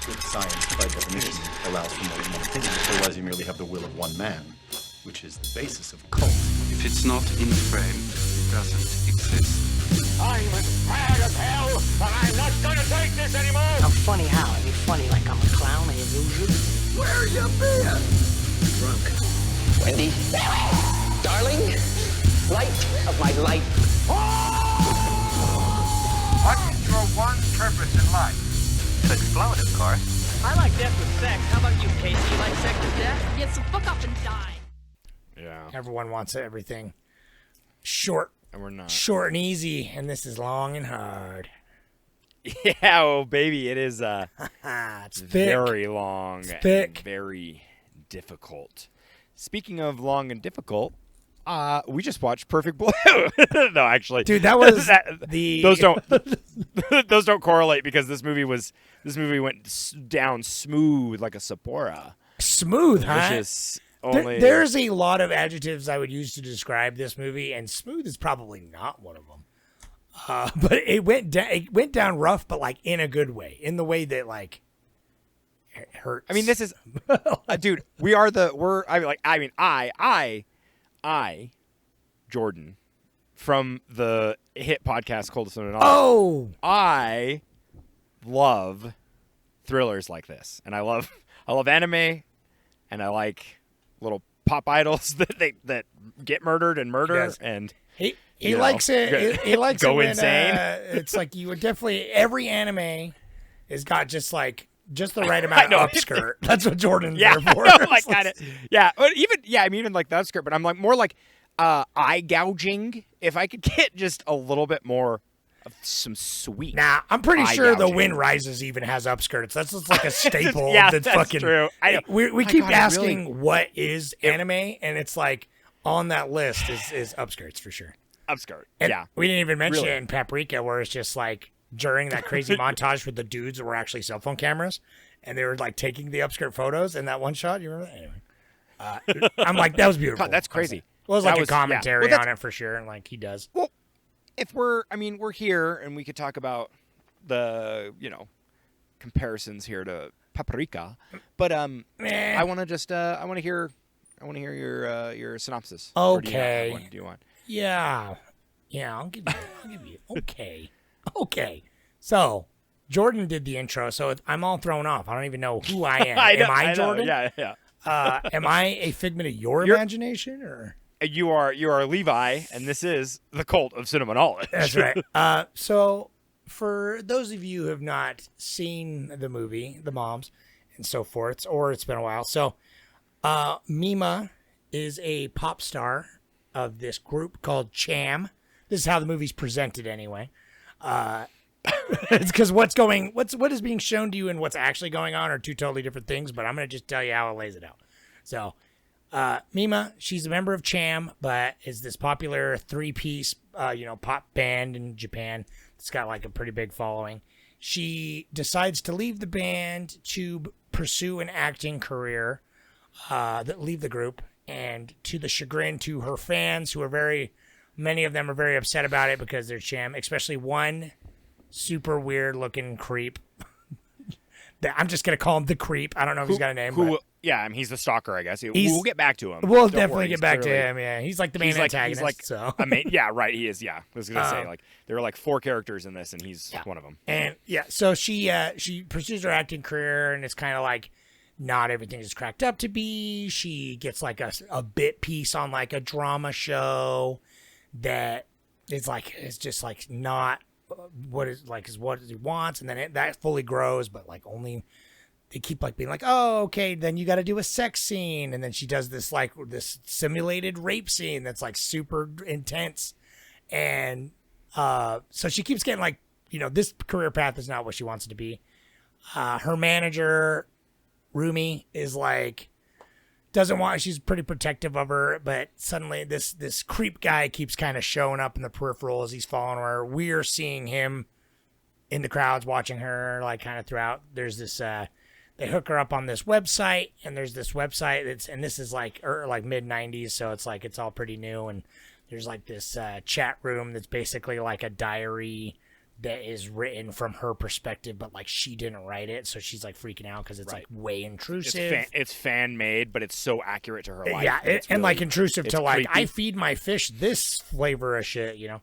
If science, by definition, allows for more than one opinion, otherwise you merely have the will of one man, which is the basis of cult. If it's not in frame, it doesn't exist. I'm as mad as hell, and I'm not gonna take this anymore! I'm funny how? I mean funny like I'm a clown, an illusion? Where you been? Drunk. Wendy, darling, light of my life. What's your one purpose in life? To explode, of course. I like death with sex. How about you, Casey? You like sex with death? Yeah, so fuck off and die. Yeah. Everyone wants everything short. And we're not. Short and easy, and this is long and hard. Yeah, oh baby, it is It's thick. very long, It's thick. and very difficult. Speaking of long and difficult, we just watched Perfect Blue. No, actually, Dude, that was those don't correlate because this movie went down smooth like a Sapporo. Smooth, huh? Which is only There's a lot of adjectives I would use to describe this movie, and smooth is probably not one of them. But it went down rough, but like in a good way, in the way that like it hurts. I mean, this is, dude. I, Jordan, from the hit podcast Coldest One and All. Oh, I love thrillers like this, and I love anime, and I like little pop idols that get murdered and murder, and he likes it. He likes go it when, insane. It's like you would definitely every anime has got just the right amount of upskirt. That's what Jordan's there for. Like kind of, yeah. But even like the upskirt, but I'm like more like eye gouging. If I could get just a little bit more of some sweet. Nah, I'm pretty sure gouging. The Wind Rises even has upskirts. That's just like a staple. Yeah, that's that's fucking true. I know. We My keep God, asking what is anime, and it's like on that list is upskirts for sure. Upskirt. And yeah. we didn't even mention Really. it in Paprika, where it's just like during that crazy montage with the dudes that were actually cell phone cameras, and they were like taking the upskirt photos in that one shot. You remember that? Anyway, I'm like, that was beautiful. God, that's crazy. Well, it was That like was- a commentary yeah. Well, on it for sure, and like he does. Well, if we're here and we could talk about the, comparisons here to Paprika, but I want to just I want to hear your synopsis. Or do you not have Okay. one? Do you want? Yeah, I'll give you. Okay. So Jordan did the intro, so I'm all thrown off. I don't even know who I am. Am I Jordan? Yeah. Am I a figment of your imagination, or? You are Levi, and this is the Cult of Cinema Knowledge. That's right. So, for those of you who have not seen the movie, The Moms, and so forth, or it's been a while, so Mima is a pop star of this group called Cham. This is how the movie's presented, anyway. It's because what is being shown to you and what's actually going on are two totally different things. But I'm gonna just tell you how it lays it out. So. Mima, she's a member of Cham, but is this popular three-piece, pop band in Japan. It's got like a pretty big following. She decides to leave the band to pursue an acting career, leave the group, and to the chagrin to her fans, many of them are very upset about it because they're Cham, especially one super weird-looking creep. I'm just gonna call him the creep. I don't know if he's got a name. But Yeah, I mean, he's the stalker, I guess. We'll get back to him. we'll Don't definitely worry, get back to him. Yeah, he's like the main antagonist. Yeah, right. He is. Yeah, I was gonna say like there are like 4 characters in this, and he's one of them. And so she pursues her acting career, and it's kind of like not everything is cracked up to be. She gets like a bit piece on like a drama show that it's just like not what he wants, and then that fully grows, but like only. They keep like being like, oh, okay, then you got to do a sex scene. And then she does this simulated rape scene that's like super intense. And so she keeps getting like, this career path is not what she wants it to be. Her manager, Rumi, is like, she's pretty protective of her, but suddenly this creep guy keeps kind of showing up in the peripheral as he's following her. We're seeing him in the crowds watching her like kind of throughout. There's this, they hook her up on this website, and there's this website and this is like mid 90s. So it's like, it's all pretty new. And there's like this chat room that's basically like a diary that is written from her perspective, but like she didn't write it, so she's like freaking out because it's like way intrusive. It's fan made, but it's so accurate to her life. Yeah, and, and like intrusive to like creepy. I feed my fish this flavor of shit, you know.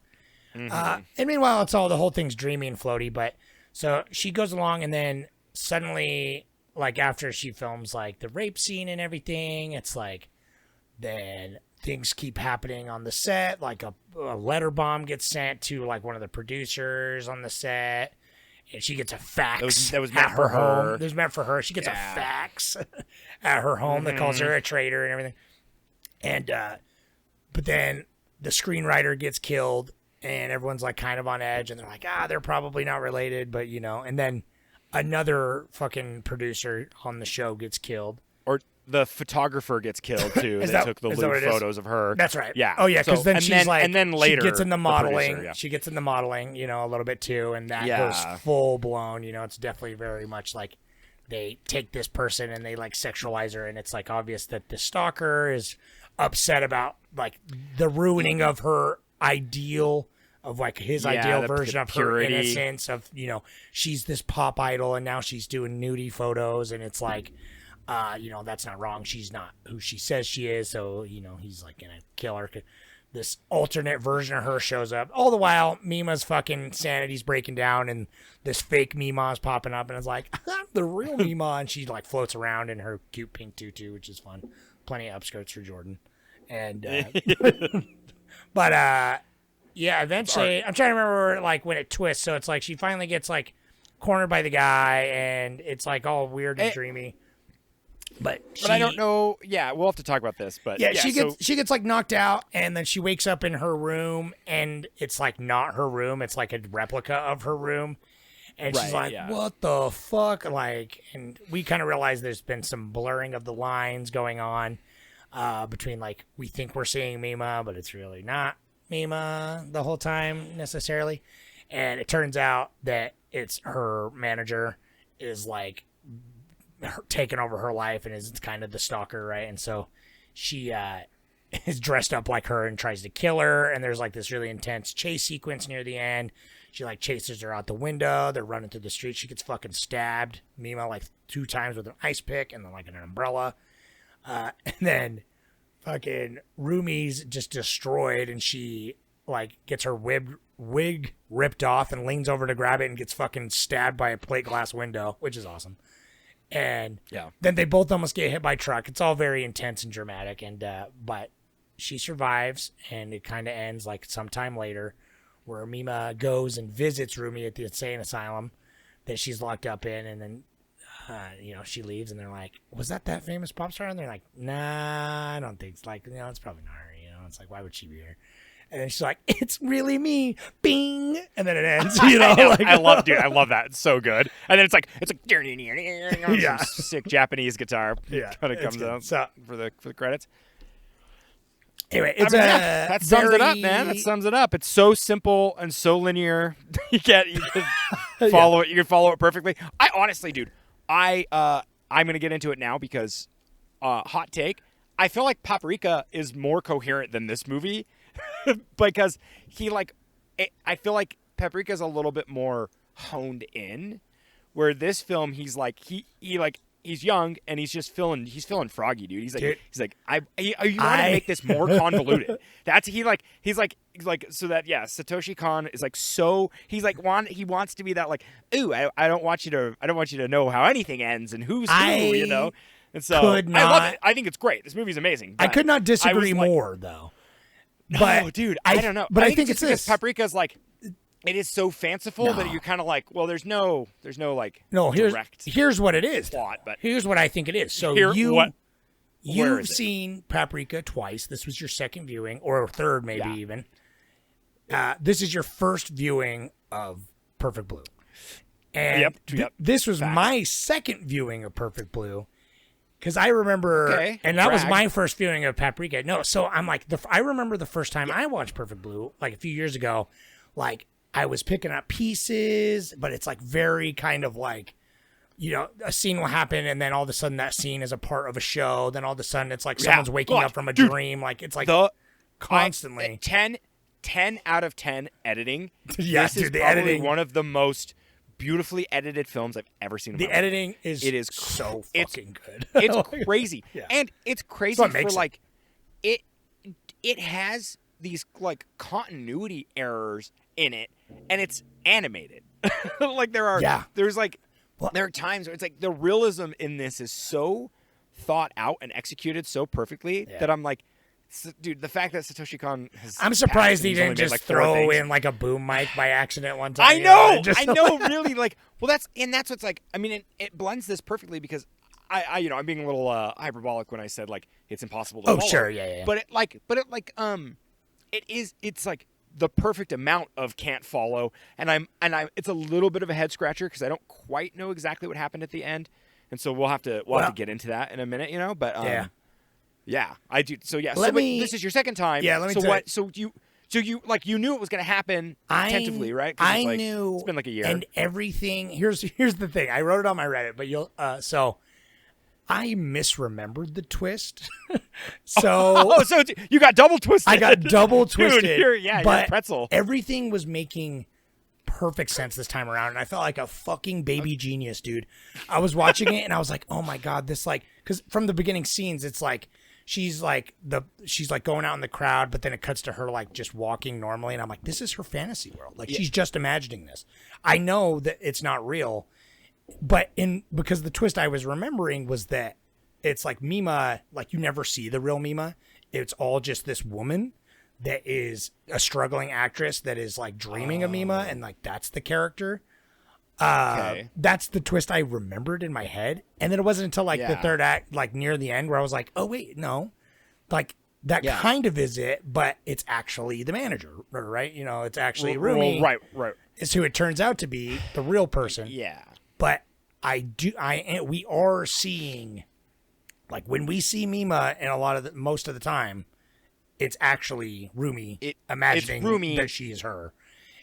Mm-hmm. And meanwhile, the whole thing's dreamy and floaty. But so she goes along, and then suddenly, like after she films like the rape scene and everything, it's like then things keep happening on the set. Like a letter bomb gets sent to like one of the producers on the set, and she gets a fax. That was meant for her. Home. It was meant for her. She gets a fax at her home that calls her a traitor and everything. And but then the screenwriter gets killed, and everyone's like kind of on edge, and they're like, they're probably not related, but you know. And then another fucking producer on the show gets killed. Or the photographer gets killed too. That took the lewd photos of her. That's right. Yeah. Oh yeah, because then she's like, and then later she gets in the modeling. producer, She gets in the modeling, you know, a little bit too, and that goes full blown. You know, it's definitely very much like they take this person and they like sexualize her, and it's like obvious that the stalker is upset about like the ruining of her ideal. Of like his ideal version of her innocence, of, you know, she's this pop idol and now she's doing nudie photos, and it's like, you know, that's not wrong. She's not who she says she is, so, you know, he's like gonna kill her. This alternate version of her shows up. All the while, Mima's fucking sanity's breaking down, and this fake Mima's popping up, and it's like, I'm the real Mima, and she like floats around in her cute pink tutu, which is fun. Plenty of upskirts for Jordan, and but yeah, eventually, I'm trying to remember like when it twists. So it's like she finally gets like cornered by the guy, and it's like all weird and dreamy. But I don't know. Yeah, we'll have to talk about this. But yeah, she gets like knocked out, and then she wakes up in her room, and it's like not her room. It's like a replica of her room, and she's like, "What the fuck?" Like, and we kind of realize there's been some blurring of the lines going on between like we think we're seeing Mima, but it's really not Mima the whole time necessarily. And it turns out that it's her manager is like taking over her life and is kind of the stalker, right? And so she is dressed up like her and tries to kill her, and there's like this really intense chase sequence near the end. She like chases her out the window. They're running through the street. She gets fucking stabbed, Mima, like 2 times with an ice pick and then like an umbrella. And then fucking Rumi's just destroyed, and she like gets her wig ripped off and leans over to grab it and gets fucking stabbed by a plate glass window, which is awesome. And then they both almost get hit by a truck. It's all very intense and dramatic, and but she survives, and it kind of ends like sometime later, where Mima goes and visits Rumi at the insane asylum that she's locked up in, and then you know, she leaves, and they're like, was that famous pop star? And they're like, nah, I don't think it's like, you know, it's probably not her, you know. It's like, why would she be here? And then she's like, it's really me, bing, and then it ends, you know. Like, I love that. It's so good. And then it's like some sick Japanese guitar kind of comes out for the credits. Anyway, it's that sums it up, man. That sums it up. It's so simple and so linear. you can follow it. You can follow it perfectly. I honestly, dude, I'm gonna get into it now because hot take. I feel like Paprika is more coherent than this movie because I feel like Paprika is a little bit more honed in, where this film he's like he's young and he's feeling froggy, dude. He's like you want to make this more convoluted. That's he's like so that Satoshi Kon is like, so he's like he wants to be that like, ooh, I don't want you to know how anything ends and who's who, you know. And so I love it. I think it's great. This movie's amazing. I could not disagree more though. No, dude, I don't know. But I think it's because this. Paprika's like, it is so fanciful that you're kind of like, well, there's no like here's what it is. Plot, but here's what I think it is. So you've seen Paprika twice. This was your second viewing, or third maybe even. This is your first viewing of Perfect Blue. And this was my second viewing of Perfect Blue. Because I remember, and that was my first viewing of Paprika. No, so I'm like, I remember the first time I watched Perfect Blue, like a few years ago, like I was picking up pieces, but it's like very kind of like, you know, a scene will happen, and then all of a sudden that scene is a part of a show. Then all of a sudden it's like someone's waking up from a dream. Like it's like constantly. 10 out of 10 editing. Yeah, this is dude, the probably editing- one of the most beautifully edited films I've ever seen in my The life. editing is It is so it's- fucking good. It's crazy. Yeah. And it's crazy what for makes it. like it has these like continuity errors in it, and it's animated. Like there's like there are times where it's like the realism in this is so thought out and executed so perfectly that I'm like, dude, the fact that Satoshi Kon has I'm surprised passed and he he's only didn't made, just like, 4 throw things. in like a boom mic by accident one time. I you know, Just I know, really. Like, well, that's what's like. I mean, it blends this perfectly because I'm being a little hyperbolic when I said like it's impossible to. Oh, follow. sure, yeah. But it's like the perfect amount of can't follow, and it's a little bit of a head scratcher because I don't quite know exactly what happened at the end, and so we'll have to get into that in a minute, But yeah, I do. So yeah, but this is your second time. Yeah, let me So tell what? So you like you knew it was going to happen tentatively, right? 'Cause I it's knew. It's been like a year. And everything. Here's the thing. I wrote it on my Reddit, but so I misremembered the twist. So so you got double twisted. I got double twisted. Dude, you're a but pretzel. everything was making perfect sense this time around, and I felt like a fucking baby genius, dude. I was watching it and I was like, oh my god, this because from the beginning scenes, it's like she's like going out in the crowd, but then it cuts to her like just walking normally, and I'm like, this is her fantasy world. Like she's just imagining this. I know that it's not real, but because the twist I was remembering was that it's like Mima, like you never see the real Mima. It's all just this woman that is a struggling actress that is like dreaming of Mima, and like that's the character. Okay. That's the twist I remembered in my head, and then it wasn't until like the third act, like near the end, where I was like, oh wait, no, like that kind of is it, but it's actually the manager, right? It's actually Rumi, right. Is who it turns out to be, the real person. Yeah. But we are seeing, like when we see Mima, and most of the time, it's actually Rumi imagining Rumi. that she is her.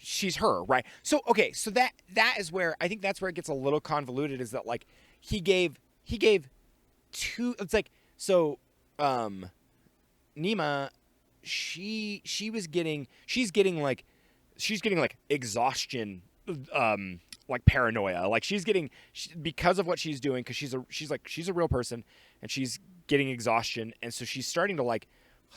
She's her, right? So okay, so that is where I think that's where it gets a little convoluted. Is that like he gave two? It's like so. Nima, she's getting like exhaustion, like paranoia. Like she's getting because of what she's doing, because she's a real person, and she's getting exhaustion, and so she's starting to like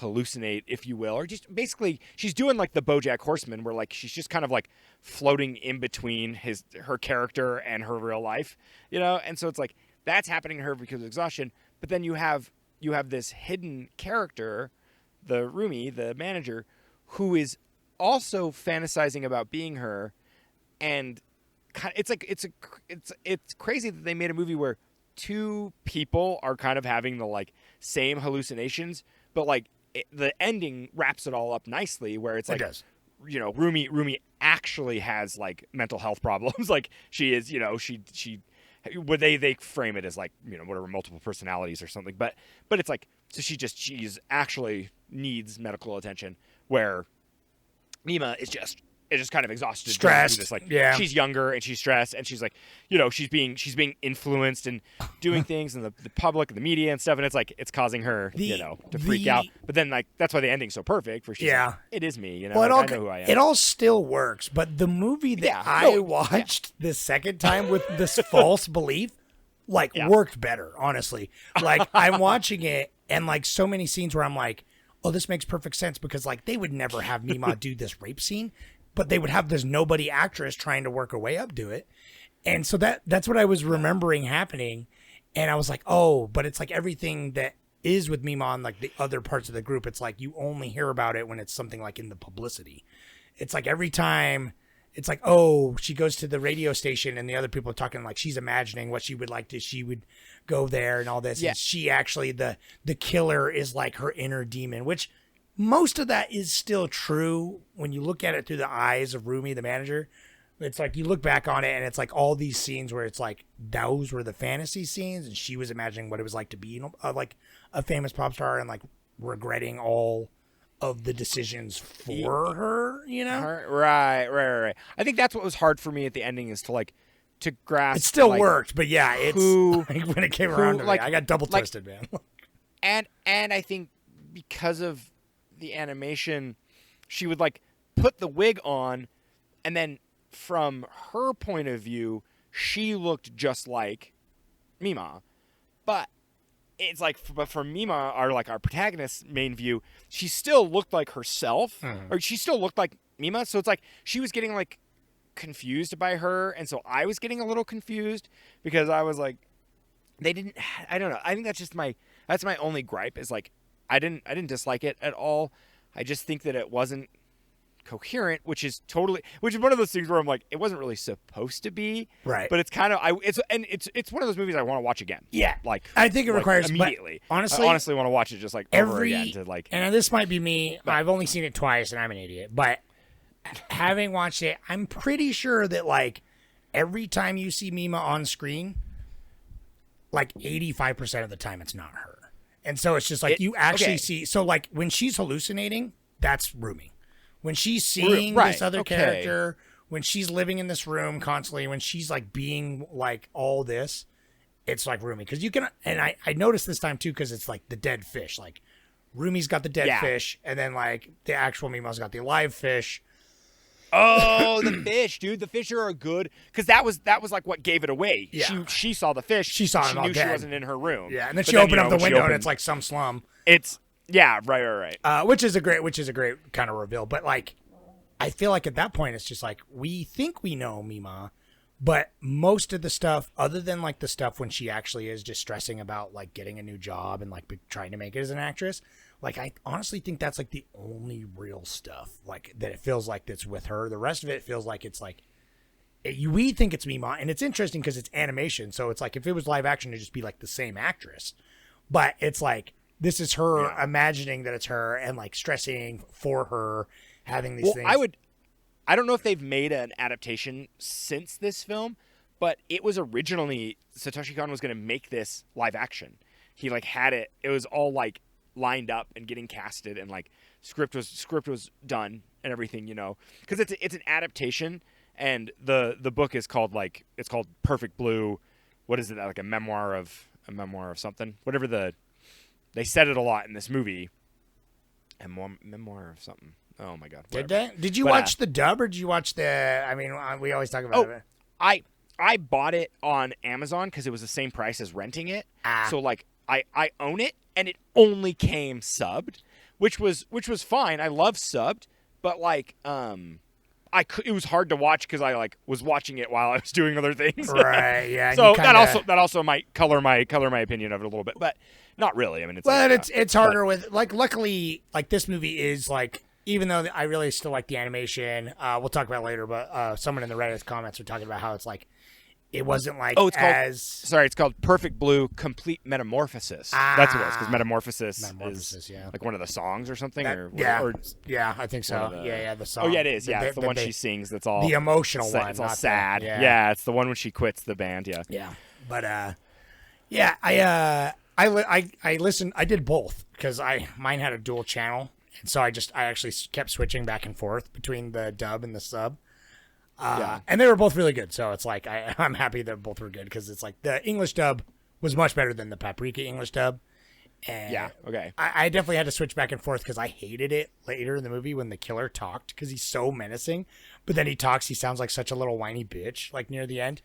hallucinate, if you will, or just basically she's doing like the BoJack Horseman, where like she's just kind of like floating in between her character and her real life, and so it's like that's happening to her because of exhaustion. But then you have this hidden character, the Rumi, the manager, who is also fantasizing about being her, and it's crazy that they made a movie where two people are kind of having the like same hallucinations, but like the ending wraps it all up nicely, where it's like, It does. Rumi actually has like mental health problems. Like she is, she would they frame it as like, whatever, multiple personalities or something, but it's like, so she's actually needs medical attention, where Mima is just kind of exhausted, Stressed. This, like, Yeah. she's younger and she's stressed, and she's like, she's being influenced and doing things in the public and the media and stuff, and it's like it's causing her, to freak out. But then like that's why the ending's so perfect, for she's like, it is me, Well, like, I know who I am. it all still works, but the movie that Yeah. I watched the second time with this false belief, worked better, honestly. Like I'm watching it, and like so many scenes where I'm like, oh, this makes perfect sense, because like they would never have Mima do this rape scene, but they would have this nobody actress trying to work her way up to it. And so that's what I was remembering happening. And I was like, oh, but it's like everything that is with Mima on like the other parts of the group, it's like you only hear about it when it's something like in the publicity. It's like every time it's like, oh, she goes to the radio station and the other people are talking, like she's imagining what she would like to, she would go there and all this. Yeah. And she actually, the killer is like her inner demon, which most of that is still true when you look at it through the eyes of Rumi, the manager. It's like you look back on it and it's like all these scenes where it's like those were the fantasy scenes, and she was imagining what it was like to be like a famous pop star and like regretting all of the decisions for her, Right. I think that's what was hard for me at the ending, is to grasp. It still like, worked, but yeah, it's like, when it came around to me, I got double twisted, man. And I think because of the animation, she would like put the wig on, and then from her point of view, she looked just like Mima. But it's like, but for Mima, our protagonist's main view, she still looked like herself, or she still looked like Mima. So it's like she was getting like confused by her, and so I was getting a little confused because I was like, they didn't. I don't know. I think that's my only gripe is like I didn't dislike it at all. I just think that it wasn't coherent, which is one of those things where I'm like, it wasn't really supposed to be, right? But it's kind of it's one of those movies I want to watch again. Yeah, like I think it requires immediately. I honestly want to watch it just like over again to like. And this might be me. I've only seen it twice, and I'm an idiot. But having watched it, I'm pretty sure that like every time you see Mima on screen, like 85% of the time it's not her. And so it's just like you actually see. So like when she's hallucinating, that's Rumi. When she's seeing this other character, when she's living in this room constantly, when she's like being like all this, it's like Rumi. Because you can, and I noticed this time too, because it's like the dead fish. Like Rumi's got the dead fish, and then like the actual Mima's got the alive fish. Oh, the fish, dude! The fish are good because that was like what gave it away. Yeah. She saw the fish. She saw him all knew dead. she wasn't in her room. Yeah, and then she opened up the window, and it's like some slum. It's right. Which is a great kind of reveal. But like, I feel like at that point, it's just like we think we know Mima, but most of the stuff, other than like the stuff when she actually is just stressing about like getting a new job and like trying to make it as an actress. Like, I honestly think that's, like, the only real stuff, like, that it feels like that's with her. The rest of it feels like it's, like, we think it's Mima, and it's interesting because it's animation, so it's like, if it was live action, it'd just be, like, the same actress. But it's, like, this is her imagining that it's her and, like, stressing for her, having these things. I don't know if they've made an adaptation since this film, but it was originally, Satoshi Kon was going to make this live action. He, like, had it was all, like, lined up and getting casted, and like script was done and everything, you know, because it's an adaptation, and the book is called it's called Perfect Blue. What is it, like a memoir of something? Whatever they said it a lot in this movie. A memoir of something. Oh my god! Whatever. Did you watch the dub or did you watch the? I mean, we always talk about it. I bought it on Amazon because it was the same price as renting it. So like I own it. And it only came subbed, which was fine. I love subbed, but like it was hard to watch because I like was watching it while I was doing other things. Right. Yeah. So that also might color my opinion of it a little bit, but not really. I mean, it's harder with like. Luckily, like this movie is like. Even though I really still like the animation, we'll talk about it later. But someone in the Reddit comments were talking about how it's like. It wasn't like it's called Perfect Blue Complete Metamorphosis. That's what it is, because Metamorphosis is like one of the songs or something. I think so. The song. Oh, yeah, it is. Yeah, it's the one she sings that's all... The emotional one. It's all sad. Yeah, it's the one when she quits the band, yeah. Yeah, but, I listened... I did both, because mine had a dual channel, and so I actually kept switching back and forth between the dub and the sub. And they were both really good, so it's like I'm happy that both were good because it's like the English dub was much better than the Paprika English dub. And I definitely had to switch back and forth because I hated it later in the movie when the killer talked because he's so menacing, but then he sounds like such a little whiny bitch like near the end.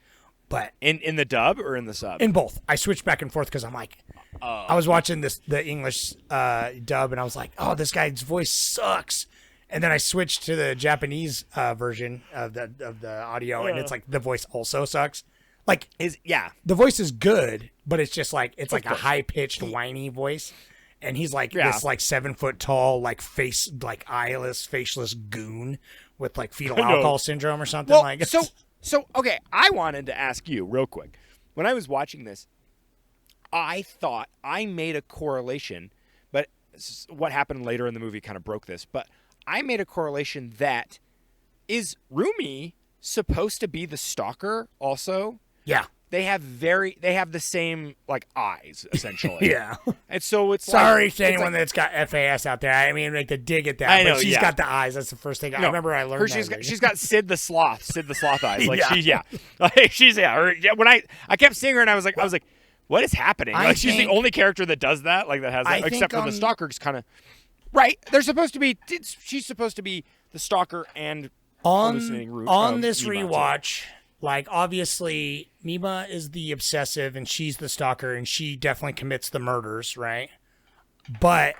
But in the dub or in the sub? In both. I switched back and forth because I'm like, I was watching the English dub and I was like, oh, this guy's voice sucks. And then I switched to the Japanese version of the audio, and it's like the voice also sucks. Like, the voice is good, but it's just like it's like a high pitched whiny voice, and he's like this like 7 foot tall like eyeless faceless goon with like fetal alcohol syndrome or something like. So okay, I wanted to ask you real quick. When I was watching this, I thought I made a correlation, but what happened later in the movie kind of broke this, but. I made a correlation that is Rumi supposed to be the stalker also? Yeah. They have the same like eyes essentially. Yeah. And so it's sorry to anyone that's got FAS out there. I mean, like to dig at that. I know, but she's got the eyes. That's the first thing I remember. I learned. She's got Sid the sloth eyes. Like when I kept seeing her and I was like, what is happening? Like she's the only character that does that. Like that has that, except for the stalker's kind of. Right, they're supposed to be. She's supposed to be the stalker and on hallucinating this Mima, too. rewatch, like obviously Mima is the obsessive and she's the stalker and she definitely commits the murders, right? But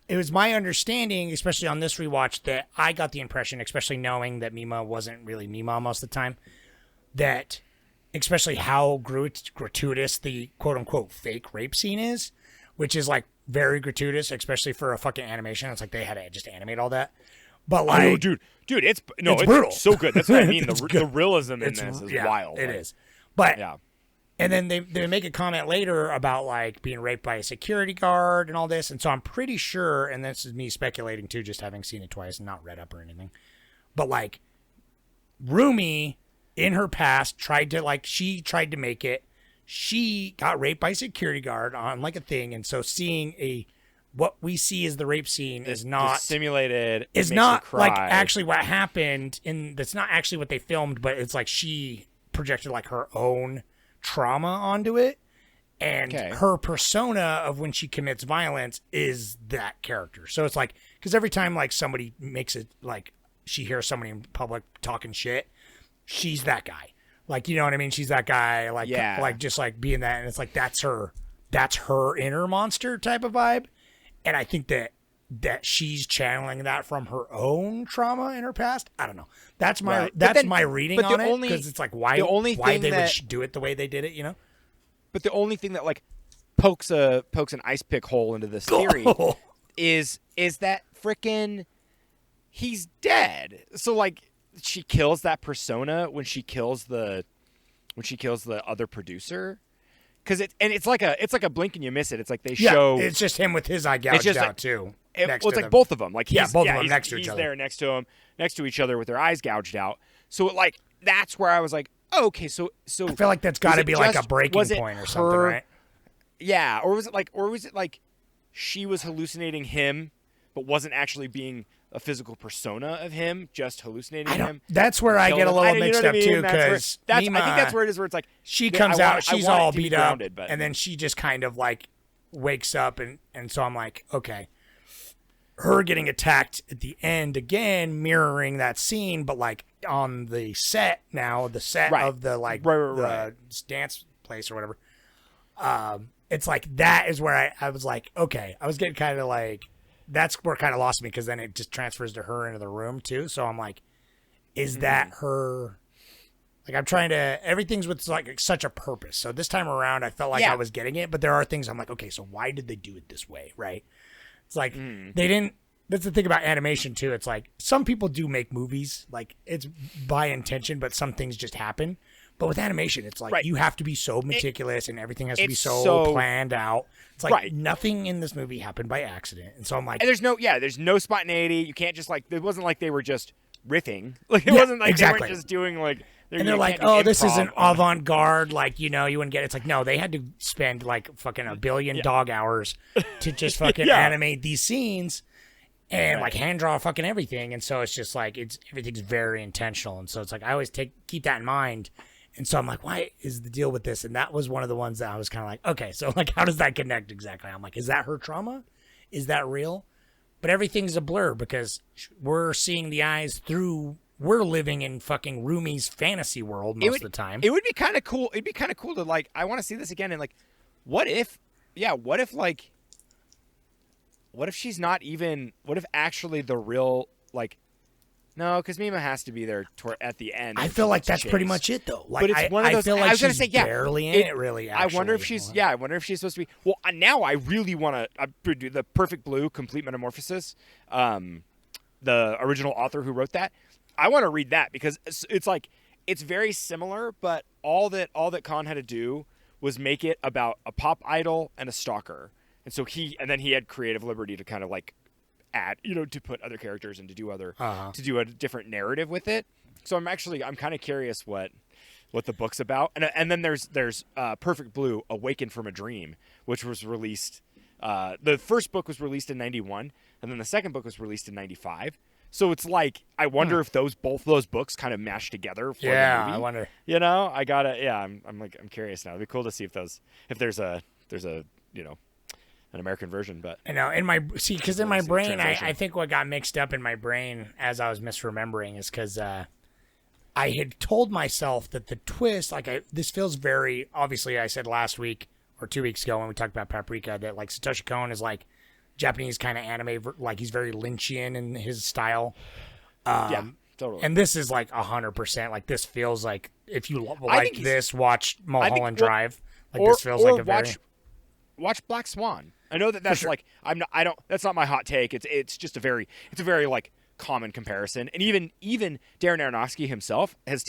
it was my understanding, especially on this rewatch, that I got the impression, especially knowing that Mima wasn't really Mima most of the time, that especially how gratuitous the quote-unquote fake rape scene is, which is like very gratuitous, especially for a fucking animation. It's like they had to just animate all that. But like, oh, dude, it's brutal. so good. That's what I mean. It's The good. realism in It's this is yeah, wild. It like, is. But yeah. and then they make a comment later about like being raped by a security guard and all this. And so I'm pretty sure, and this is me speculating too, just having seen it twice and not read up or anything. But like Rumi in her past tried to make it. She got raped by a security guard on like a thing. And so seeing what we see as the rape scene is not simulated. Is makes not her like cry. actually what happened that's not actually what they filmed, but it's like she projected like her own trauma onto it, and her persona of when she commits violence is that character. So it's like, because every time like somebody makes it, like she hears somebody in public talking shit, she's that guy. Like, you know what I mean? She's that guy, like, like just like being that, and it's like that's her inner monster type of vibe. And I think that she's channeling that from her own trauma in her past. I don't know. That's my my reading on it, because it's like why they would do it the way they did it, you know? But the only thing that like pokes an ice pick hole into this theory is that frickin' he's dead. So like she kills that persona when she kills the other producer. Because it's like a blink and you miss it. It's like they show it's just him with his eye gouged out too. It's like both of them. Like both of them next to each he's other. there next to each other with their eyes gouged out. So like that's where I was like, oh, okay, so I feel like that's got to be like a breaking point or something, right? Yeah, or was it like she was hallucinating him, but wasn't actually being a physical persona of him, just hallucinating him? That's where I get a little mixed up too, because I think that's where it is. Where it's like she comes out, she's all beat up, and then she just kind of like wakes up, and so I'm like, okay, her getting attacked at the end again, mirroring that scene, but like on the set now, the set of the like the dance place or whatever. It's like that is where I was like, okay, I was getting kind of like, that's where it kind of lost me, because then it just transfers to her into the room too. So I'm like, is that her? Like I'm trying to, everything's with like such a purpose. So this time around, I felt like I was getting it, but there are things I'm like, okay, so why did they do it this way, right? It's like they didn't. That's the thing about animation too. It's like some people do make movies, like it's by intention, but some things just happen. But with animation, it's like you have to be so meticulous, and everything has to be so planned out. It's like nothing in this movie happened by accident, and so I'm like, and there's no spontaneity. You can't just like, it wasn't like they were just riffing. Like it wasn't like they weren't just doing like. And they're like, oh, this is an avant-garde, like, you know, you wouldn't get it. It's like, no, they had to spend like fucking 1 billion dog hours to just fucking animate these scenes and like hand draw fucking everything. And so it's just like, everything's very intentional. And so it's like, I always keep that in mind. And so I'm like, why is the deal with this? And that was one of the ones that I was kind of like, okay, so like, how does that connect exactly? I'm like, is that her trauma? Is that real? But everything's a blur, because we're seeing the eyes through. We're living in fucking Rumi's fantasy world most of the time. It would be kind of cool. It'd be kind of cool to like, I want to see this again. And like, what if she's not even, what if actually the real, like, no, because Mima has to be there at the end. I feel like that's pretty much it, though. Like, but it's one of those, I feel like I was gonna she's say, barely in it, really. Actually. I wonder if she's supposed to be. Well, now I really want to do the Perfect Blue Complete Metamorphosis. The original author who wrote that, I want to read that, because it's like, it's very similar, but all that Khan had to do was make it about a pop idol and a stalker, and so he had creative liberty to kind of like add, you know, to put other characters and to do a different narrative with it. So I'm kind of curious what the book's about. And then there's Perfect Blue: Awaken from a Dream, which was released. The first book was released in 91, and then the second book was released in 95. So it's like, I wonder if both those books kind of mash together for the movie. I wonder. You know, I'm curious now. It'd be cool to see if there's a you know, an American version, but I know because in my It's a brain, translation. I think what got mixed up in my brain as I was misremembering is because I had told myself that the twist, this feels very obviously. I said last week or 2 weeks ago when we talked about Paprika that like Satoshi Kon is like Japanese kind of anime, like he's very Lynchian in his style. yeah, totally. And this is like 100%. Like this feels like if you think like he's- this, watch Mulholland well, Drive. Like this feels like a very. Watch Black Swan. I know that's sure. like that's not my hot take. It's just a very like common comparison. And even Darren Aronofsky himself has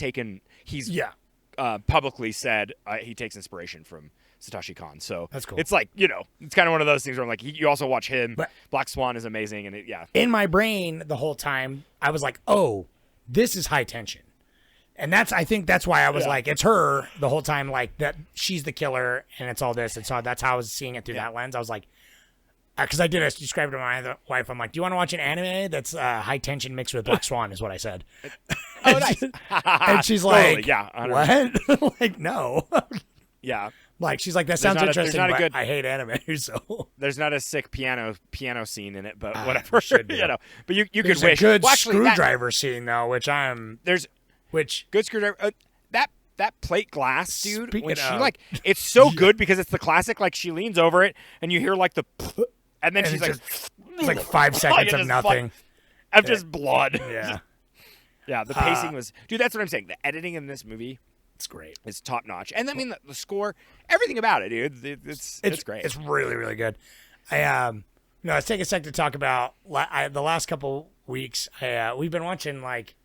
publicly said he takes inspiration from Satoshi Kon. So That's cool. It's like, it's kind of one of those things where I'm like, you also watch him. But- Black Swan is amazing, and In my brain the whole time, I was like, "Oh, this is high tension," and I think that's why I was like, "It's her" the whole time, like that she's the killer, and it's all this, and so that's how I was seeing it through that lens. I was like, because I described it to my wife. I'm like, "Do you want to watch an anime that's high tension mixed with Black Swan?" Is what I said. Oh, nice. And she's Totally, like, yeah, 100%. "What?" Like, no. Yeah. Like she's like, "That sounds interesting, not a but good- I hate anime." So There's not a sick piano scene in it, but whatever. there should be. But you could there's wish. a good Well, actually, screwdriver scene though, which there's good screwdriver. That plate glass, dude. Speaking When she of- it's so good because it's the classic. Like she leans over it, and you hear like the, and then and she's it's like 5 seconds of just nothing. of just blood. Yeah, Yeah. The pacing was, dude. That's what I'm saying. The editing in this movie it's great. is top notch, and I mean the score, everything about it, dude. It's great. It's really, really good. Let's take a sec to talk about the last couple weeks. We've been watching like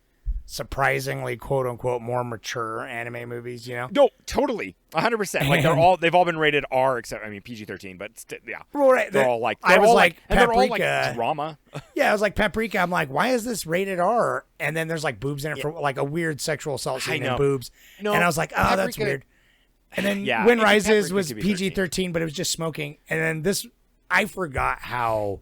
surprisingly quote unquote more mature anime movies. No, totally, 100%. Like they've all been rated R, except PG-13, but yeah, Right. they're all like I was like and they're all like Paprika. drama. Yeah, I was like Paprika. I'm like, why is this rated R? And then there's like boobs in it for like a weird sexual assault scene know. and boobs. No, and I was like, oh, that's Paprika- weird. And then Yeah, Wind I think Rises Paprika was could be PG-13, but it was just smoking. And then this, I forgot how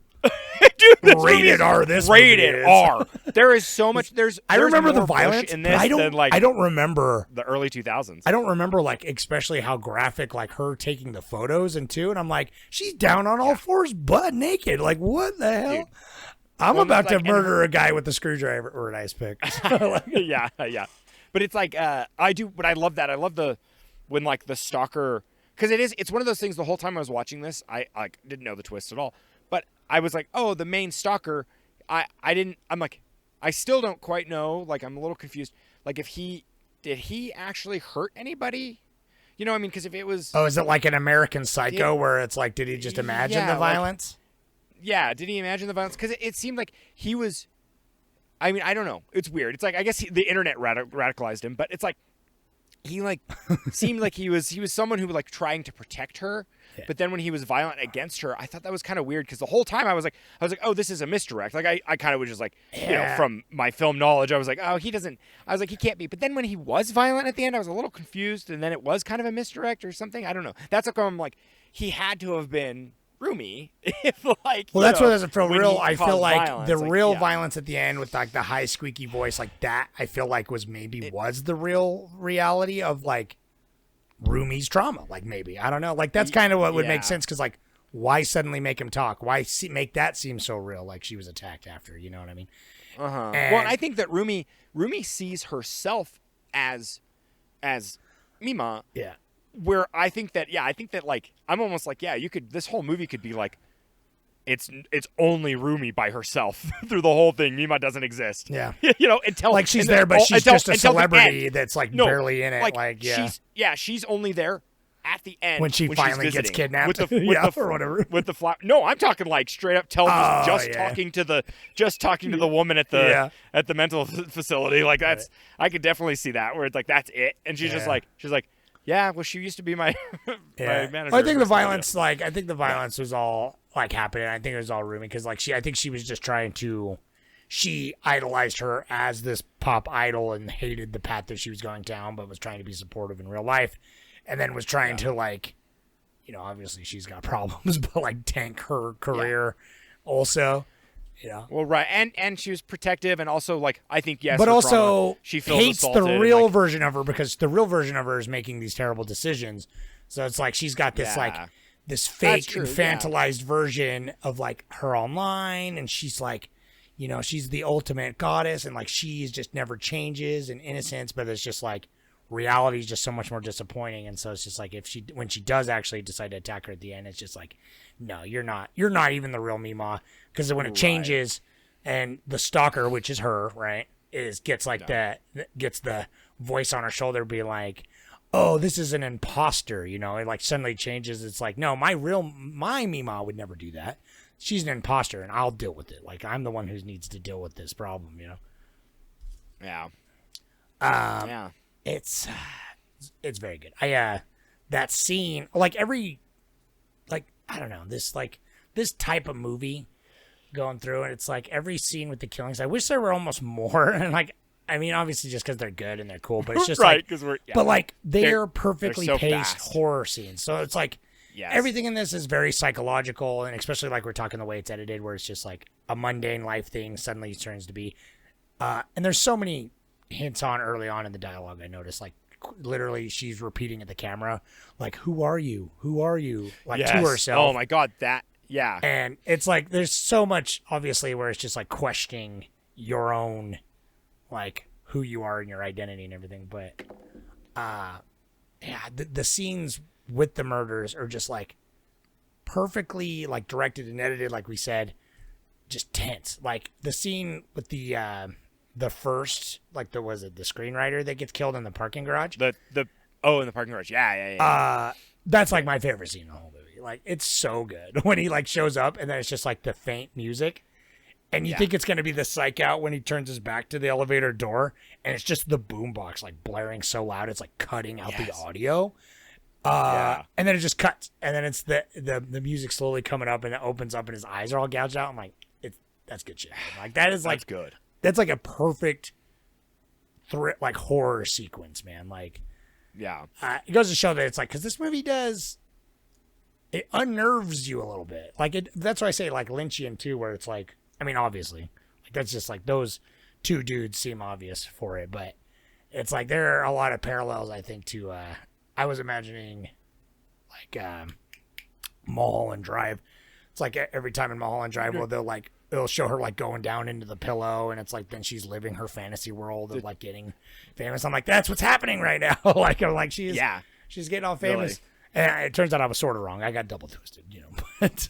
Dude, this movie rated is R this movie rated is. R. There is so much. I remember the more Bush violence in but this I don't. than like I don't remember. the early 2000s. I don't remember like especially how graphic like her taking the photos and too. And I'm like, she's down on all fours, butt naked. Like what the hell? Dude. I'm Well, about to like, and murder a guy with a screwdriver or an ice pick. yeah. But it's like I do, but I love that. I love when like the stalker, because it's one of those things. The whole time I was watching this, I like didn't know the twist at all. But I was like, oh, the main stalker. I'm like, I still don't quite know. Like I'm a little confused. Like did he actually hurt anybody? You know what I mean? Because if it was, Oh, is it like an American Psycho Yeah. where it's like, did he just imagine Yeah, the like- violence? yeah, did he imagine the violence? Because it seemed like he was. I mean, I don't know. It's weird. It's like I guess the internet radicalized him, but it's like he like seemed like he was someone who was like trying to protect her, but then when he was violent against her, I thought that was kind of weird because the whole time I was like, oh, this is a misdirect. Like I kind of was just like, from my film knowledge, I was like, oh, he doesn't. I was like, he can't be. But then when he was violent at the end, I was a little confused, and then it was kind of a misdirect or something. I don't know. That's like I'm like, he had to have been Rumi, if like. Well, that's what doesn't feel when real. he I feel caused like violence, the like, real yeah. violence at the end with like the high squeaky voice, like that, I feel like was the real reality of like Rumi's trauma. Like maybe I don't know. Like that's kind of what would Yeah. make sense because like why suddenly make him talk? Why make that seem so real? Like she was attacked after. You know what I mean? Uh-huh. And- Well, I think that Rumi sees herself as Mima, Yeah. where I think that like I'm almost like this whole movie could be like it's only Rumi by herself through the whole thing. Mima doesn't exist. Yeah. Until Like she's and then there, but all- she's until- just a until the celebrity end. that's like No, barely in it. Like yeah. she's only there at the end When she she's finally gets visiting kidnapped. with the Yeah, or whatever. with the flower. No, I'm talking like straight up Yeah. talking to the woman at the Yeah. at the mental facility. Like that's I could definitely see that where it's like that's it, and she's just Yeah. like yeah, well she used to be my Yeah. my manager. Well, I think the So, violence, was all like happening. I think it was all Rumi because I think she was just trying to. She idolized her as this pop idol and hated the path that she was going down, but was trying to be supportive in real life, and then was trying to like, obviously she's got problems, but like tank her career, also. Well, right, and she was protective, and also like I think yes, But her also trauma, she feels hates the assaulted and, real like, version of her because the real version of her is making these terrible decisions. So it's like she's got this like Yeah. this fake true, infantilized version of like her online, and she's like, you know, she's the ultimate goddess, and like she's just never changes in innocence, but it's just like reality is just so much more disappointing. And so it's just like when she does actually decide to attack her at the end, it's just like, no, you're not even the real Mima, because when it changes and the stalker, which is her, right, gets the voice on her shoulder be like, oh, this is an imposter, you know, it like suddenly changes. It's like, no, my Mima would never do that. She's an imposter, and I'll deal with it. Like, I'm the one who needs to deal with this problem, you know? Yeah. Yeah. It's very good. That scene, like I don't know, this type of movie going through, and it's like every scene with the killings, I wish there were almost more. And like, I mean, obviously just because they're good and they're cool, but it's just right, because but like they're perfectly so paced fast. horror scenes. So it's like, yes. everything in this is very psychological, and especially like we're talking the way it's edited, where it's just like a mundane life thing suddenly turns to be, and there's so many hints on early on in the dialogue. I noticed, like, literally she's repeating at the camera, like, who are you, like, to herself. Oh my god, yeah. And it's like there's so much obviously where it's just like questioning your own, like, who you are and your identity and everything. But the scenes with the murders are just like perfectly like directed and edited, like we said, just tense. Like the scene with the first, like, the screenwriter that gets killed in the parking garage. In the parking garage. Yeah. That's like my favorite scene in the whole movie. Like, it's so good when he like shows up, and then it's just like the faint music, and you think it's gonna be the psych out when he turns his back to the elevator door, and it's just the boombox like blaring so loud it's like cutting out the audio. And then it just cuts, and then it's the music slowly coming up, and it opens up, and his eyes are all gouged out. I'm like, that's good shit. Like, that is like, that's good. That's like a perfect like horror sequence, man. Like, yeah, it goes to show that it's like, because this movie it unnerves you a little bit. Like, that's why I say like Lynchian too, where it's like, I mean, obviously, like, that's just like those two dudes seem obvious for it, but it's like there are a lot of parallels, I think, to I was imagining like Mulholland Drive. It's like every time in Mulholland Drive, well, it'll show her like going down into the pillow, and it's like then she's living her fantasy world of like getting famous. I'm like, that's what's happening right now. Like, I'm like, she's getting all famous. Really? And it turns out I was sort of wrong. I got double twisted, you know. But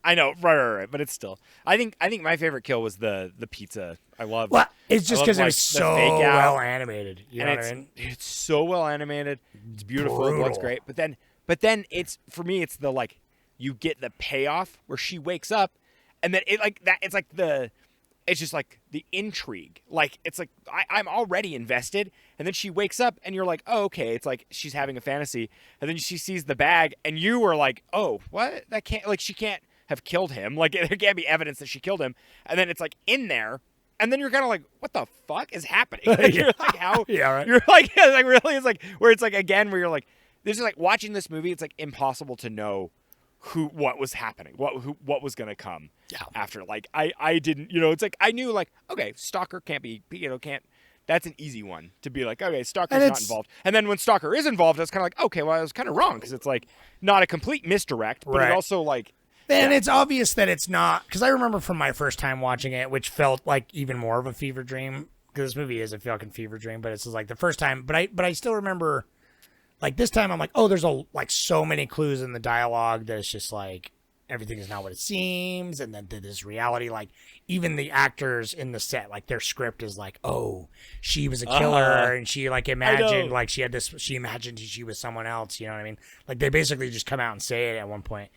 I know, right. But it's still, I think my favorite kill was the pizza. I love. Well, it's just because like, it was so well animated. You know what I mean? It's so well animated. It's beautiful. It looks great. But then it's, for me, it's the like, you get the payoff where she wakes up, and then it's just like the intrigue. Like, it's like I'm already invested, and then she wakes up, and you're like, oh, okay. It's like she's having a fantasy, and then she sees the bag, and you were like, oh, what? That can't, like, she can't have killed him. Like, there can't be evidence that she killed him. And then it's like in there, and then you're kind of like, what the fuck is happening? Like, you're like, how? Yeah, right. You're like, like, really? It's like where it's like, again, where you're like, this is like watching this movie. It's like impossible to know what was happening, what was gonna come after. Like, I didn't, it's like, I knew, like, okay, Stalker can't be, can't, that's an easy one to be like, okay, Stalker's not involved. And then when Stalker is involved, it's kind of like, okay, well, I was kind of wrong, because it's like not a complete misdirect, but it also like, and it's obvious that it's not, because I remember from my first time watching it, which felt like even more of a fever dream, because this movie is a fucking fever dream, but it's just like the first time, but I still remember, like, this time I'm like, oh, there's so many clues in the dialogue that it's just like everything is not what it seems, and then this reality, like, even the actors in the set, like, their script is like, oh, she was a killer, and she like imagined, like, she imagined she was someone else, you know what I mean? Like, they basically just come out and say it at one point.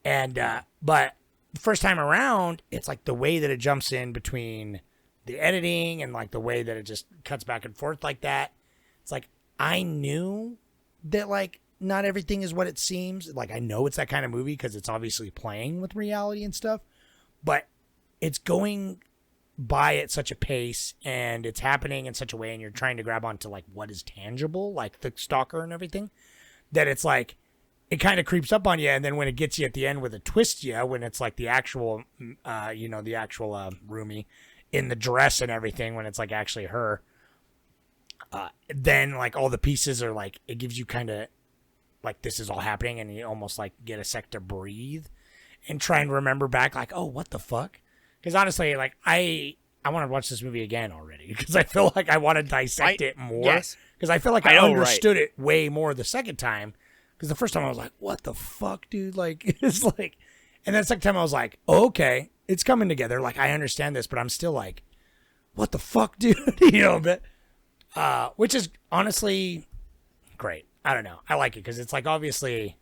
And but the first time around, it's like the way that it jumps in between the editing and like the way that it just cuts back and forth like that. It's like, I knew that, like, not everything is what it seems. Like, I know it's that kind of movie because it's obviously playing with reality and stuff, but it's going by at such a pace, and it's happening in such a way, and you're trying to grab onto like what is tangible, like the stalker and everything, that it's like, it kind of creeps up on you. And then when it gets you at the end with a twist, when it's like the actual, roomie in the dress and everything, when it's like actually her, then like all the pieces are like, it gives you kind of like this is all happening, and you almost like get a sec to breathe and try and remember back, like, oh, what the fuck? Because honestly, like I want to watch this movie again already because I feel like I want to dissect it more. Yes. Because I feel like I understood it way more the second time. Because the first time I was like, what the fuck, dude? Like, it's like, and then the second time I was like, oh, okay, it's coming together. Like, I understand this, but I'm still like, what the fuck, dude? But, which is honestly great. I don't know. I like it because it's like, obviously,